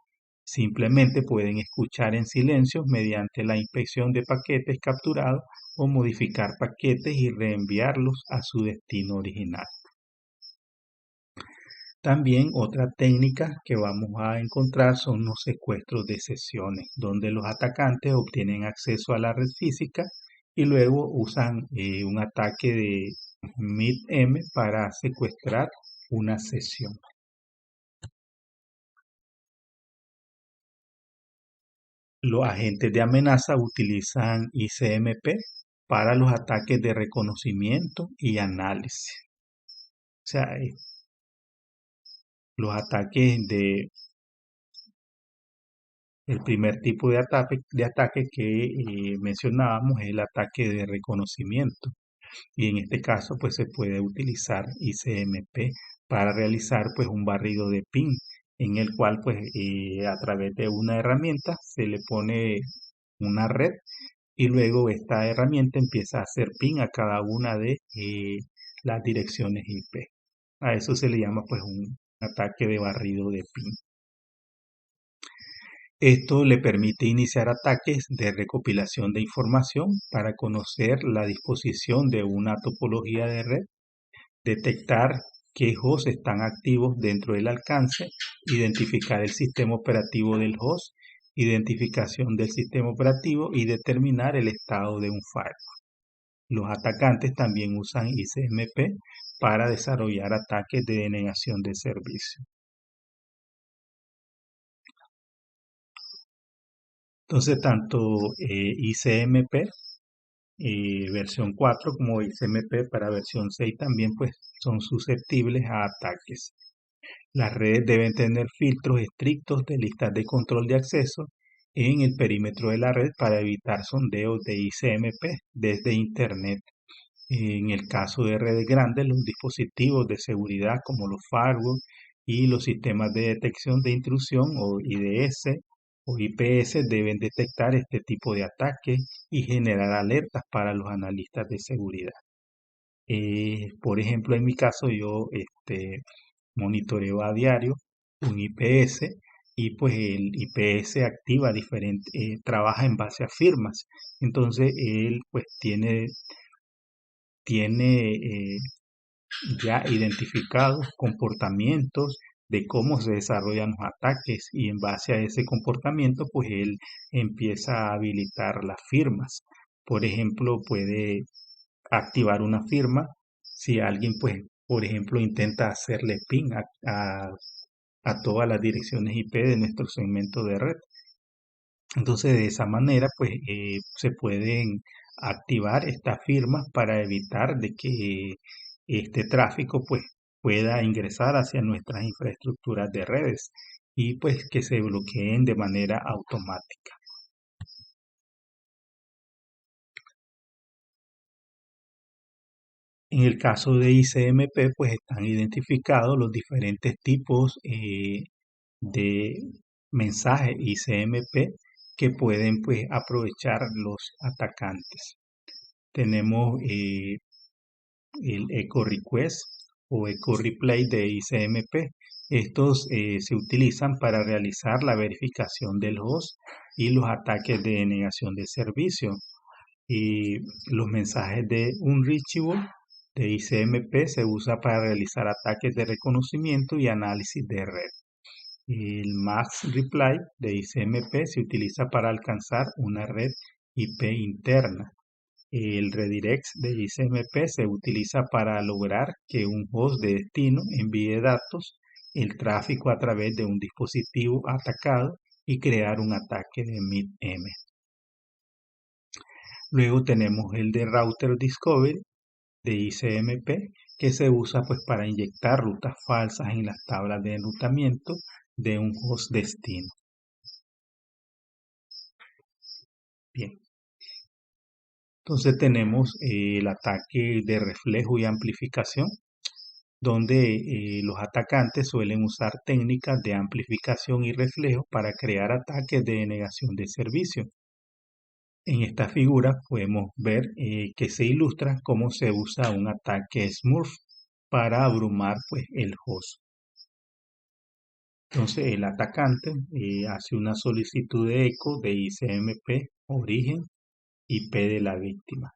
Simplemente pueden escuchar en silencio mediante la inspección de paquetes capturados o modificar paquetes y reenviarlos a su destino original. También otra técnica que vamos a encontrar son los secuestros de sesiones, donde los atacantes obtienen acceso a la red física y luego usan un ataque de mid-M para secuestrar una sesión. Los agentes de amenaza utilizan ICMP para los ataques de reconocimiento y análisis. O sea, los ataques de el primer tipo de ataque que mencionábamos es el ataque de reconocimiento. Y en este caso, pues se puede utilizar ICMP para realizar pues un barrido de PIN, en el cual pues a través de una herramienta se le pone una red y luego esta herramienta empieza a hacer PIN a cada una de las direcciones IP. A eso se le llama pues un ataque de barrido de PIN. Esto le permite iniciar ataques de recopilación de información para conocer la disposición de una topología de red, detectar qué hosts están activos dentro del alcance, identificar el sistema operativo del host, identificación del sistema operativo y determinar el estado de un firewall. Los atacantes también usan ICMP para desarrollar ataques de denegación de servicio. Entonces, tanto ICMP versión 4 como ICMP para versión 6 también pues son susceptibles a ataques. Las redes deben tener filtros estrictos de listas de control de acceso en el perímetro de la red para evitar sondeos de ICMP desde Internet. En el caso de redes grandes, los dispositivos de seguridad como los firewalls y los sistemas de detección de intrusión o IDS o IPS deben detectar este tipo de ataques y generar alertas para los analistas de seguridad. Por ejemplo, en mi caso yo monitoreo a diario un IPS y pues el IPS activa diferentes, trabaja en base a firmas. Entonces él pues tiene ya identificados comportamientos de cómo se desarrollan los ataques y en base a ese comportamiento pues él empieza a habilitar las firmas. Por ejemplo, puede activar una firma si alguien pues por ejemplo intenta hacerle ping a todas las direcciones IP de nuestro segmento de red. Entonces, de esa manera, pues se pueden activar estas firmas para evitar de que este tráfico pues pueda ingresar hacia nuestras infraestructuras de redes y pues que se bloqueen de manera automática. En el caso de ICMP, pues están identificados los diferentes tipos de mensajes ICMP que pueden pues aprovechar los atacantes. Tenemos el Echo Request o Echo Replay de ICMP. Estos se utilizan para realizar la verificación del host y los ataques de denegación de servicio. Y los mensajes de Unreachable de ICMP se usa para realizar ataques de reconocimiento y análisis de red. El Max Reply de ICMP se utiliza para alcanzar una red IP interna. El redirect de ICMP se utiliza para lograr que un host de destino envíe datos, el tráfico a través de un dispositivo atacado y crear un ataque de mid-M. Luego tenemos el de Router Discovery de ICMP que se usa pues para inyectar rutas falsas en las tablas de enrutamiento de un host destino. Bien, entonces tenemos el ataque de reflejo y amplificación, donde los atacantes suelen usar técnicas de amplificación y reflejo para crear ataques de denegación de servicio. En esta figura podemos ver que se ilustra cómo se usa un ataque Smurf para abrumar pues, el host. Entonces el atacante hace una solicitud de eco de ICMP, origen, IP de la víctima.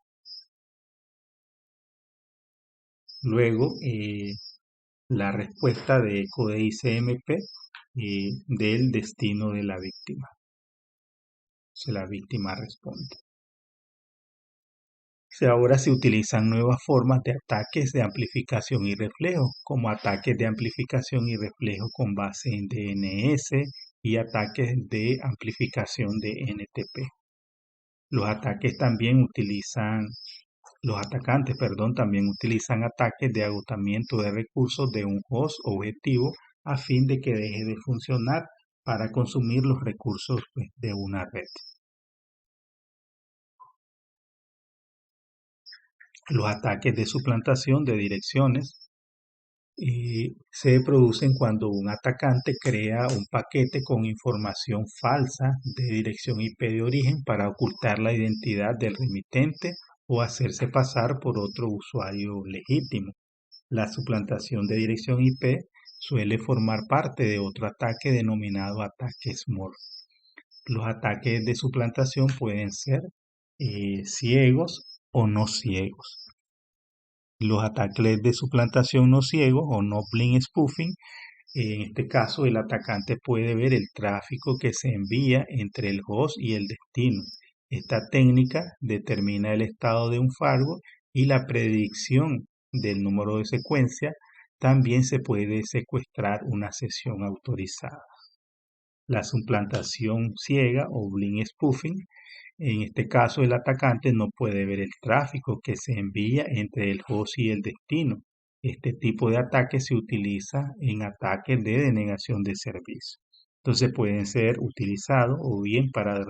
Luego la respuesta de eco de ICMP del destino de la víctima. Si la víctima responde. Ahora se utilizan nuevas formas de ataques de amplificación y reflejo, como ataques de amplificación y reflejo con base en DNS y ataques de amplificación de NTP. Los atacantes también utilizan ataques de agotamiento de recursos de un host objetivo a fin de que deje de funcionar para consumir los recursos pues, de una red. Los ataques de suplantación de direcciones se producen cuando un atacante crea un paquete con información falsa de dirección IP de origen para ocultar la identidad del remitente o hacerse pasar por otro usuario legítimo. La suplantación de dirección IP suele formar parte de otro ataque denominado ataque Smurf. Los ataques de suplantación pueden ser ciegos o no ciegos. Los ataques de suplantación no ciegos o no blind spoofing, en este caso el atacante puede ver el tráfico que se envía entre el host y el destino. Esta técnica determina el estado de un firewall y la predicción del número de secuencia. También se puede secuestrar una sesión autorizada. La suplantación ciega o blind spoofing, en este caso el atacante no puede ver el tráfico que se envía entre el host y el destino. Este tipo de ataque se utiliza en ataques de denegación de servicio. Entonces pueden ser utilizados o bien para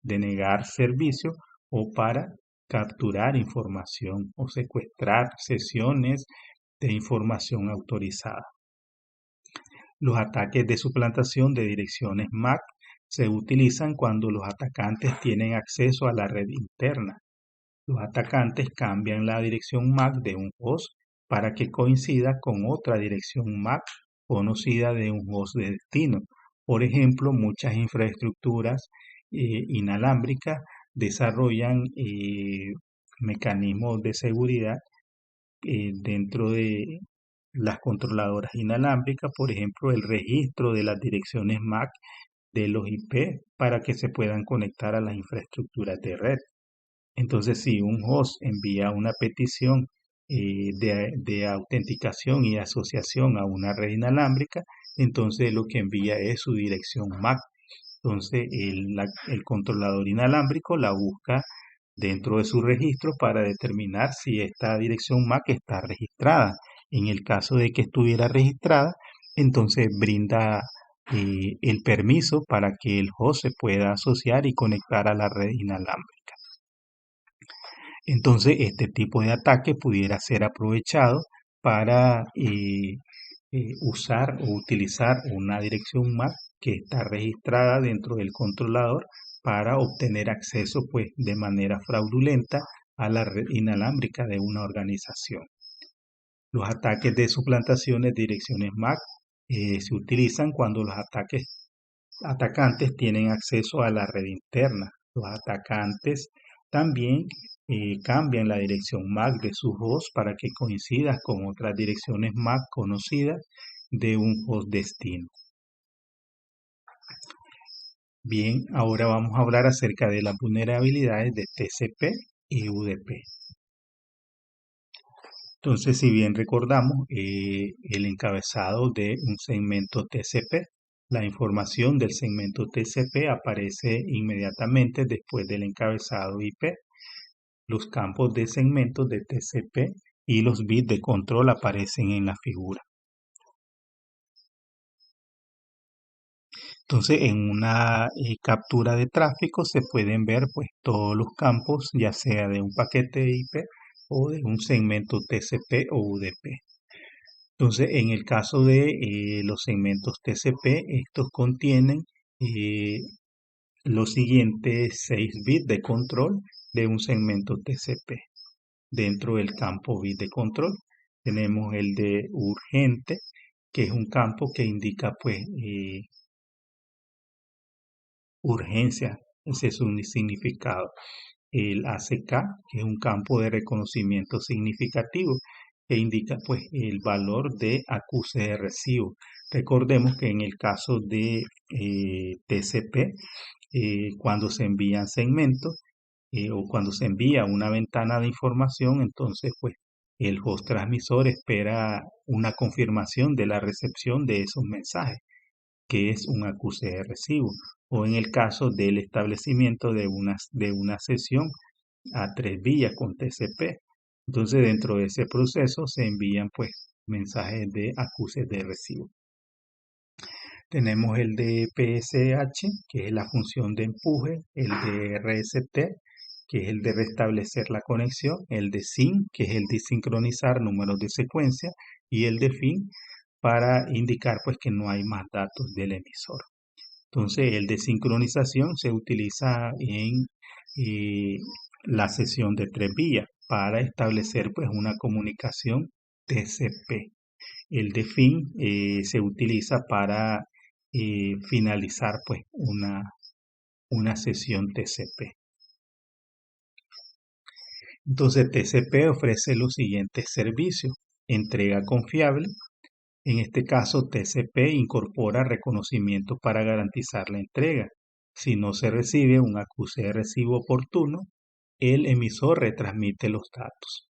denegar servicio o para capturar información o secuestrar sesiones de información autorizada. Los ataques de suplantación de direcciones MAC se utilizan cuando los atacantes tienen acceso a la red interna. Los atacantes cambian la dirección MAC de un host para que coincida con otra dirección MAC conocida de un host de destino. Por ejemplo, muchas infraestructuras inalámbricas desarrollan mecanismos de seguridad dentro de las controladoras inalámbricas, por ejemplo, el registro de las direcciones MAC de los IP para que se puedan conectar a las infraestructuras de red. Entonces, si un host envía una petición de autenticación y asociación a una red inalámbrica, entonces lo que envía es su dirección MAC. Entonces, el controlador inalámbrico la busca dentro de su registro para determinar si esta dirección MAC está registrada. En el caso de que estuviera registrada, entonces brinda el permiso para que el host se pueda asociar y conectar a la red inalámbrica. Entonces, este tipo de ataque pudiera ser aprovechado para usar o utilizar una dirección MAC que está registrada dentro del controlador para obtener acceso pues de manera fraudulenta a la red inalámbrica de una organización. Los ataques de suplantaciones de direcciones MAC se utilizan cuando los atacantes tienen acceso a la red interna. Los atacantes también cambian la dirección MAC de su host para que coincida con otras direcciones MAC conocidas de un host destino. Bien, ahora vamos a hablar acerca de las vulnerabilidades de TCP y UDP. Entonces, si bien recordamos el encabezado de un segmento TCP, la información del segmento TCP aparece inmediatamente después del encabezado IP. Los campos de segmentos de TCP y los bits de control aparecen en la figura. Entonces, en una captura de tráfico se pueden ver pues todos los campos, ya sea de un paquete IP o de un segmento TCP o UDP. Entonces, en el caso de los segmentos TCP, estos contienen eh, los siguientes 6 bits de control de un segmento TCP. Dentro del campo bit de control tenemos el de urgente, que es un campo que indica pues urgencia, ese es su significado. El ACK, que es un campo de reconocimiento significativo, que indica pues el valor de acuse de recibo. Recordemos que en el caso de TCP, cuando se envían segmentos o cuando se envía una ventana de información, entonces pues el host transmisor espera una confirmación de la recepción de esos mensajes, que es un acuse de recibo, o en el caso del establecimiento de una sesión a 3 vías con TCP. Entonces, dentro de ese proceso se envían pues mensajes de acuses de recibo. Tenemos el de PSH, que es la función de empuje, el de RST, que es el de restablecer la conexión, el de SYN, que es el de sincronizar números de secuencia, y el de FIN para indicar pues que no hay más datos del emisor. Entonces, el de sincronización se utiliza en eh, la sesión de 3 vías para establecer pues una comunicación TCP. El de fin se utiliza para finalizar pues una sesión TCP. Entonces, TCP ofrece los siguientes servicios: entrega confiable. En este caso, TCP incorpora reconocimiento para garantizar la entrega. Si no se recibe un acuse de recibo oportuno, el emisor retransmite los datos.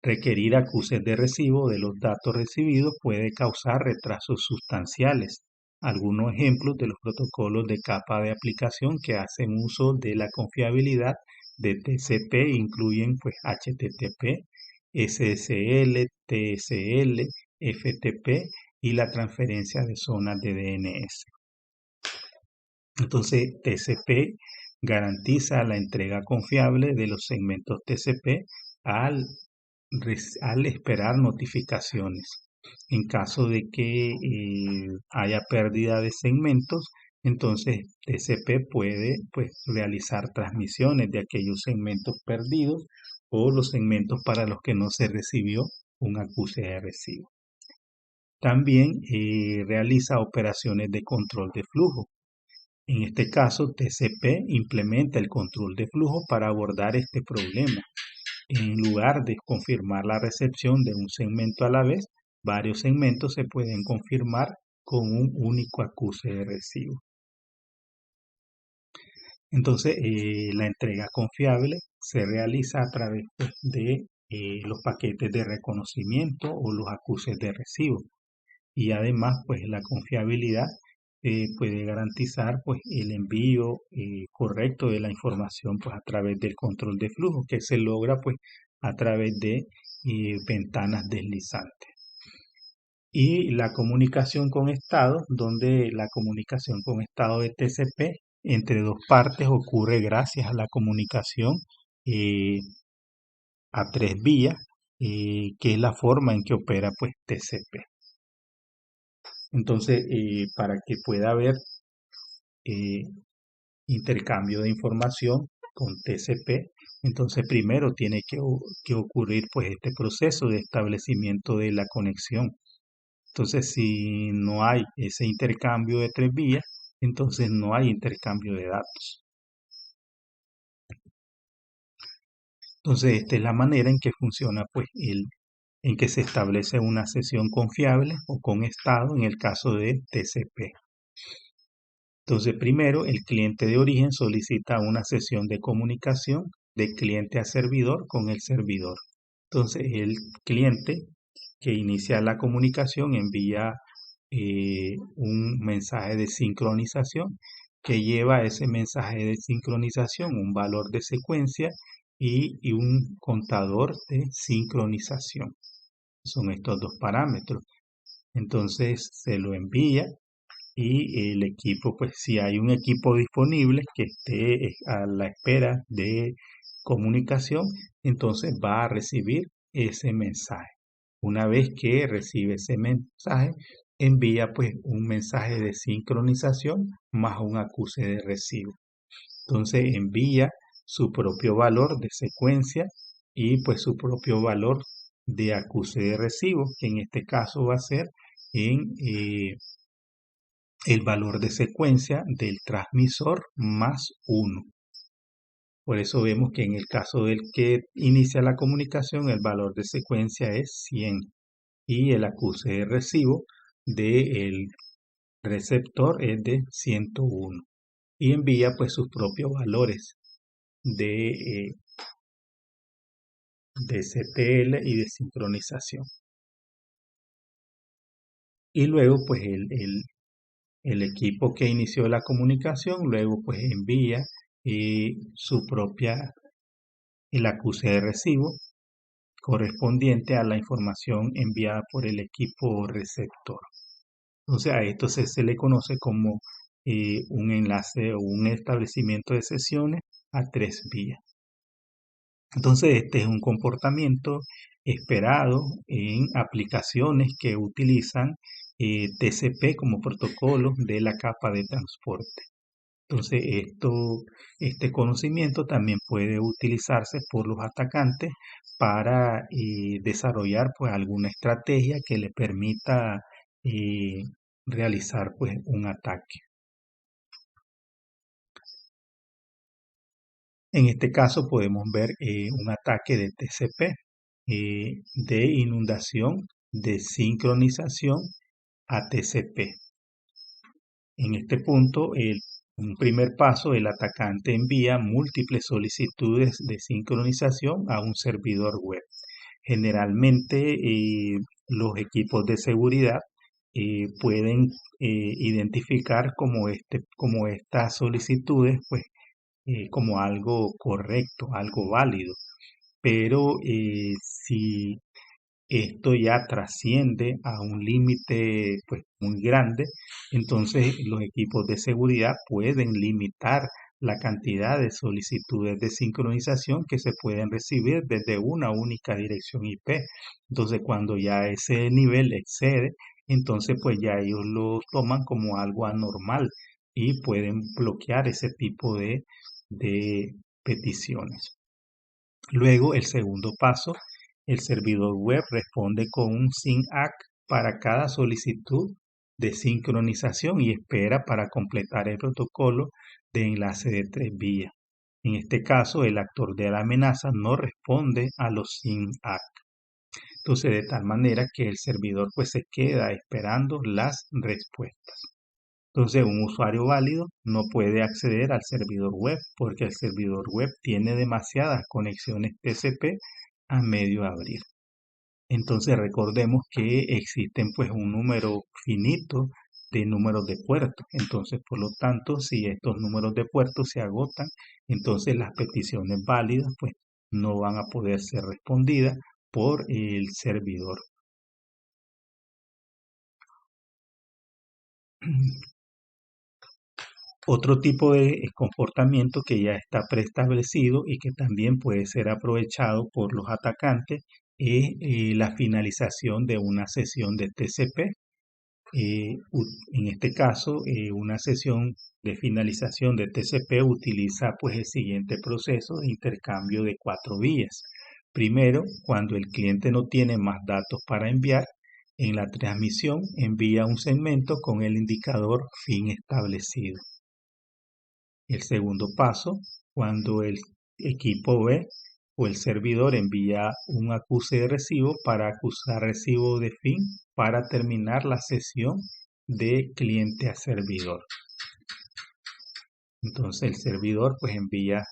Requerir acuses de recibo de los datos recibidos puede causar retrasos sustanciales. Algunos ejemplos de los protocolos de capa de aplicación que hacen uso de la confiabilidad de TCP incluyen pues HTTP, SSL, TSL, FTP y la transferencia de zonas de DNS. Entonces, TCP garantiza la entrega confiable de los segmentos TCP al, al esperar notificaciones. En caso de que haya pérdida de segmentos, entonces TCP puede pues, realizar transmisiones de aquellos segmentos perdidos o los segmentos para los que no se recibió un acuse de recibo. También realiza operaciones de control de flujo. En este caso, TCP implementa el control de flujo para abordar este problema. En lugar de confirmar la recepción de un segmento a la vez, varios segmentos se pueden confirmar con un único acuse de recibo. Entonces, la entrega confiable se realiza a través pues, de los paquetes de reconocimiento o los acuses de recibo. Y además, pues la confiabilidad puede garantizar pues el envío correcto de la información pues a través del control de flujo que se logra pues a través de ventanas deslizantes. Y la comunicación con estado, donde la comunicación con estado de TCP entre dos partes ocurre gracias a la comunicación eh, a 3 vías, que es la forma en que opera pues TCP. Entonces, para que pueda haber eh, intercambio de información con TCP, entonces primero tiene que ocurrir pues este proceso de establecimiento de la conexión. Entonces, si no hay ese intercambio de 3 vías, entonces no hay intercambio de datos. Entonces, esta es la manera en que funciona pues en que se establece una sesión confiable o con estado en el caso de TCP. Entonces, primero, el cliente de origen solicita una sesión de comunicación de cliente a servidor con el servidor. Entonces, el cliente que inicia la comunicación envía un mensaje de sincronización que lleva ese mensaje de sincronización un valor de secuencia y un contador de sincronización. Son estos dos parámetros. Entonces, se lo envía y el equipo, pues si hay un equipo disponible que esté a la espera de comunicación, entonces va a recibir ese mensaje. Una vez que recibe ese mensaje, envía pues un mensaje de sincronización más un acuse de recibo. Entonces envía su propio valor de secuencia y pues su propio valor de acuse de recibo, que en este caso va a ser en el valor de secuencia del transmisor más 1. Por eso vemos que en el caso del que inicia la comunicación, el valor de secuencia es 100 y el acuse de recibo del receptor es de 101 y envía pues sus propios valores de, de CTL y de sincronización. Y luego pues el equipo que inició la comunicación luego pues envía su propia, el acuse de recibo correspondiente a la información enviada por el equipo receptor. Entonces a esto se le conoce como un enlace o un establecimiento de sesiones a 3 vías. Entonces este es un comportamiento esperado en aplicaciones que utilizan TCP como protocolo de la capa de transporte. Entonces, este conocimiento también puede utilizarse por los atacantes para desarrollar pues alguna estrategia que le permita eh, realizar pues un ataque. En este caso podemos ver un ataque de TCP, de inundación de sincronización a TCP. En este punto, un primer paso, el atacante envía múltiples solicitudes de sincronización a un servidor web. Generalmente, los equipos de seguridad pueden identificar como estas solicitudes, pues, como algo correcto, algo válido. Pero si esto ya trasciende a un límite pues muy grande, entonces los equipos de seguridad pueden limitar la cantidad de solicitudes de sincronización que se pueden recibir desde una única dirección IP. Entonces, cuando ya ese nivel excede, entonces pues ya ellos lo toman como algo anormal y pueden bloquear ese tipo de peticiones. Luego, el segundo paso, el servidor web responde con un SYN-ACK para cada solicitud de sincronización y espera para completar el protocolo de enlace de 3 vías. En este caso, el actor de la amenaza no responde a los SYN-ACK. Entonces, de tal manera que el servidor pues se queda esperando las respuestas. Entonces, un usuario válido no puede acceder al servidor web porque el servidor web tiene demasiadas conexiones TCP a medio abrir. Entonces, recordemos que existen pues un número finito de números de puertos. Entonces, por lo tanto, si estos números de puertos se agotan, entonces las peticiones válidas pues no van a poder ser respondidas por el servidor. Otro tipo de comportamiento que ya está preestablecido y que también puede ser aprovechado por los atacantes es la finalización de una sesión de TCP. En este caso, una sesión de finalización de TCP utiliza pues el siguiente proceso de intercambio de 4 vías. Primero, cuando el cliente no tiene más datos para enviar, en la transmisión envía un segmento con el indicador fin establecido. El segundo paso, cuando el equipo B o el servidor envía un acuse de recibo para acusar recibo de fin para terminar la sesión de cliente a servidor. Entonces el servidor pues envía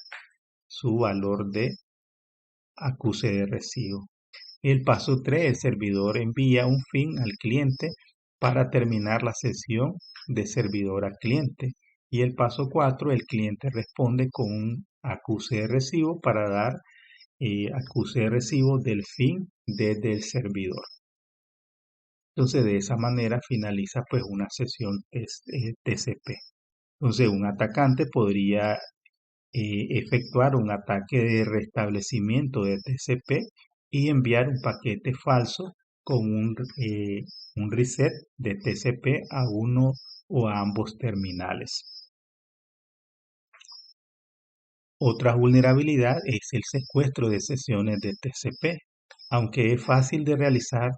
su valor de acuse de recibo. El paso 3, el servidor envía un fin al cliente para terminar la sesión de servidor a cliente. Y el paso 4, el cliente responde con un acuse de recibo para dar acuse de recibo del fin desde el servidor. Entonces, de esa manera finaliza pues una sesión TCP. Entonces, un atacante podría efectuar un ataque de restablecimiento de TCP y enviar un paquete falso con un reset de TCP a uno o a ambos terminales. Otra vulnerabilidad es el secuestro de sesiones de TCP. Aunque es fácil de realizar,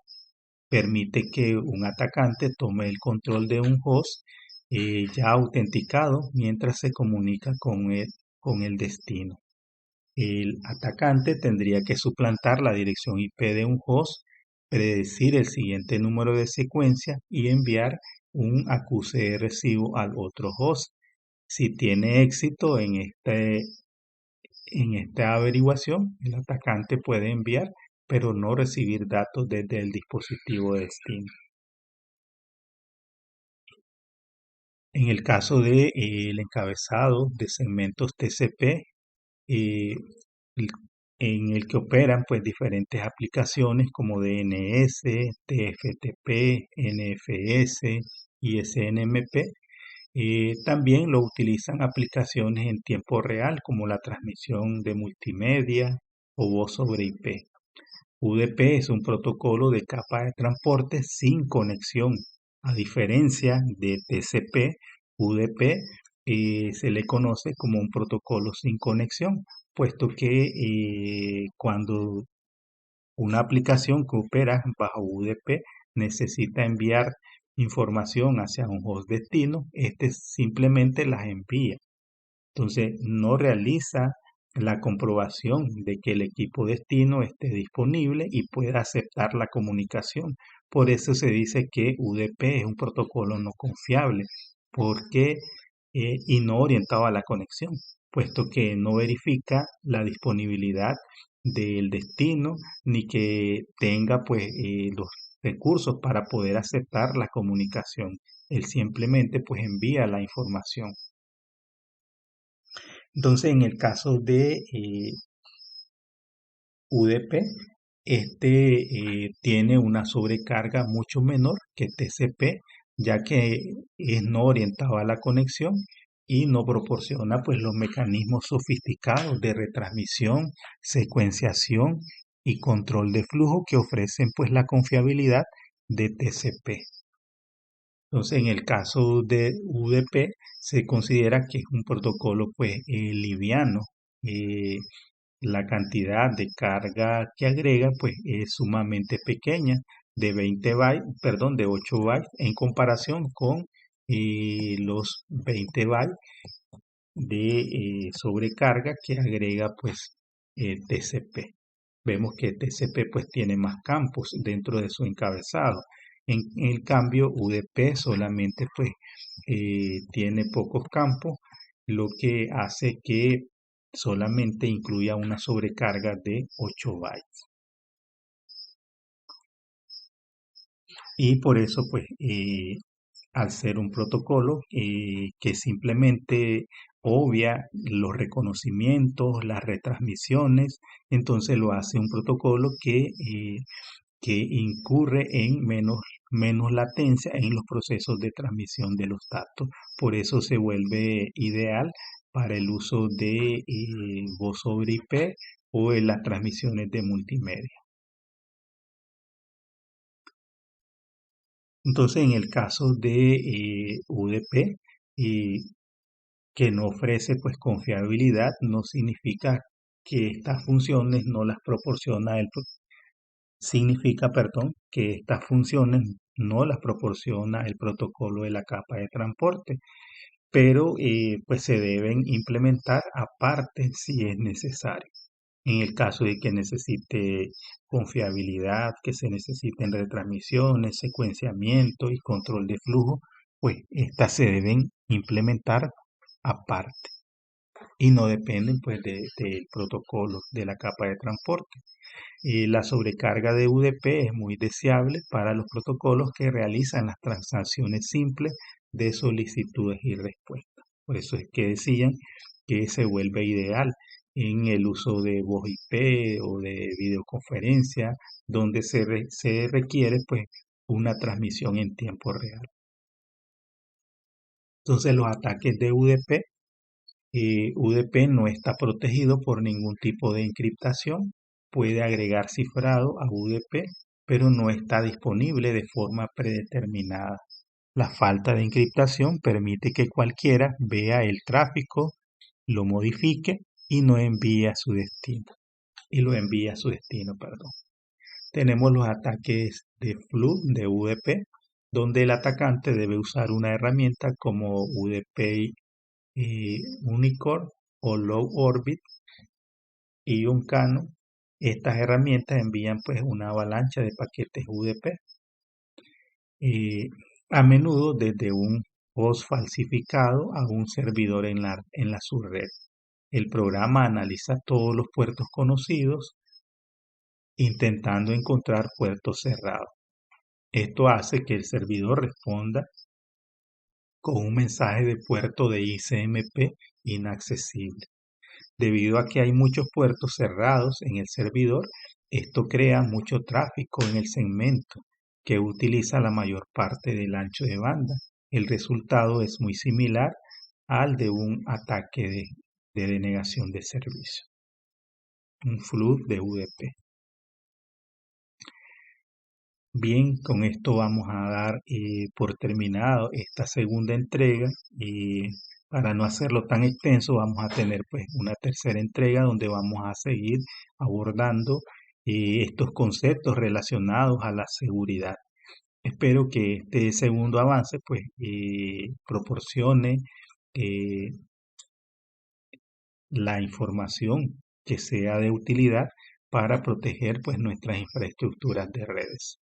permite que un atacante tome el control de un host ya autenticado mientras se comunica con el destino. El atacante tendría que suplantar la dirección IP de un host, predecir el siguiente número de secuencia y enviar un acuse de recibo al otro host. Si tiene éxito en esta averiguación, el atacante puede enviar, pero no recibir datos desde el dispositivo de destino. En el caso de el encabezado de segmentos TCP, eh, el- en el que operan pues diferentes aplicaciones como DNS, TFTP, NFS y SNMP. También lo utilizan aplicaciones en tiempo real como la transmisión de multimedia o voz sobre IP. UDP es un protocolo de capa de transporte sin conexión. A diferencia de TCP, UDP se le conoce como un protocolo sin conexión, puesto que cuando una aplicación que opera bajo UDP necesita enviar información hacia un host destino, este simplemente las envía. Entonces, no realiza la comprobación de que el equipo destino esté disponible y pueda aceptar la comunicación. Por eso se dice que UDP es un protocolo no confiable, porque y no orientado a la conexión, puesto que no verifica la disponibilidad del destino ni que tenga pues los recursos para poder aceptar la comunicación. Él simplemente pues envía la información. Entonces, en el caso de UDP, tiene una sobrecarga mucho menor que TCP, ya que es no orientado a la conexión y no proporciona pues los mecanismos sofisticados de retransmisión, secuenciación y control de flujo que ofrecen pues la confiabilidad de TCP. Entonces, en el caso de UDP, se considera que es un protocolo pues liviano. Eh, la cantidad de carga que agrega pues es sumamente pequeña, de 20 bytes, perdón, de 8 bytes en comparación con los 20 bytes de sobrecarga que agrega pues TCP. Vemos que TCP pues tiene más campos dentro de su encabezado. En el cambio, UDP solamente pues tiene pocos campos, lo que hace que solamente incluya una sobrecarga de 8 bytes. Y por eso pues al ser un protocolo que simplemente obvia los reconocimientos, las retransmisiones, entonces lo hace un protocolo que incurre en menos latencia en los procesos de transmisión de los datos. Por eso se vuelve ideal para el uso de voz sobre IP o en las transmisiones de multimedia. Entonces, en el caso de UDP, eh, que no ofrece pues confiabilidad, no significa que estas funciones no las proporciona significa, perdón, que estas funciones no las proporciona el protocolo de la capa de transporte, pero pues se deben implementar aparte si es necesario. En el caso de que necesite confiabilidad, que se necesiten retransmisiones, secuenciamiento y control de flujo, pues estas se deben implementar aparte y no dependen pues del protocolo de la capa de transporte. La sobrecarga de UDP es muy deseable para los protocolos que realizan las transacciones simples de solicitudes y respuestas. Por eso es que decían que se vuelve ideal en el uso de voz IP o de videoconferencia, donde se requiere pues una transmisión en tiempo real. Entonces los ataques de UDP, UDP no está protegido por ningún tipo de encriptación, puede agregar cifrado a UDP, pero no está disponible de forma predeterminada. La falta de encriptación permite que cualquiera vea el tráfico, lo modifique y no envíe a su destino. Y lo envía a su destino, perdón. Tenemos los ataques de flood de UDP, donde el atacante debe usar una herramienta como UDP Unicorn o Low Orbit y un Cano. Estas herramientas envían pues una avalancha de paquetes UDP, a menudo desde un host falsificado a un servidor en la subred. El programa analiza todos los puertos conocidos, intentando encontrar puertos cerrados. Esto hace que el servidor responda con un mensaje de puerto de ICMP inaccesible. Debido a que hay muchos puertos cerrados en el servidor, esto crea mucho tráfico en el segmento que utiliza la mayor parte del ancho de banda. El resultado es muy similar al de un ataque de denegación de servicio, un flood de UDP. Bien, con esto vamos a dar por terminado esta segunda entrega y para no hacerlo tan extenso vamos a tener pues una tercera entrega donde vamos a seguir abordando estos conceptos relacionados a la seguridad. Espero que este segundo avance pues proporcione eh, la información que sea de utilidad para proteger pues nuestras infraestructuras de redes.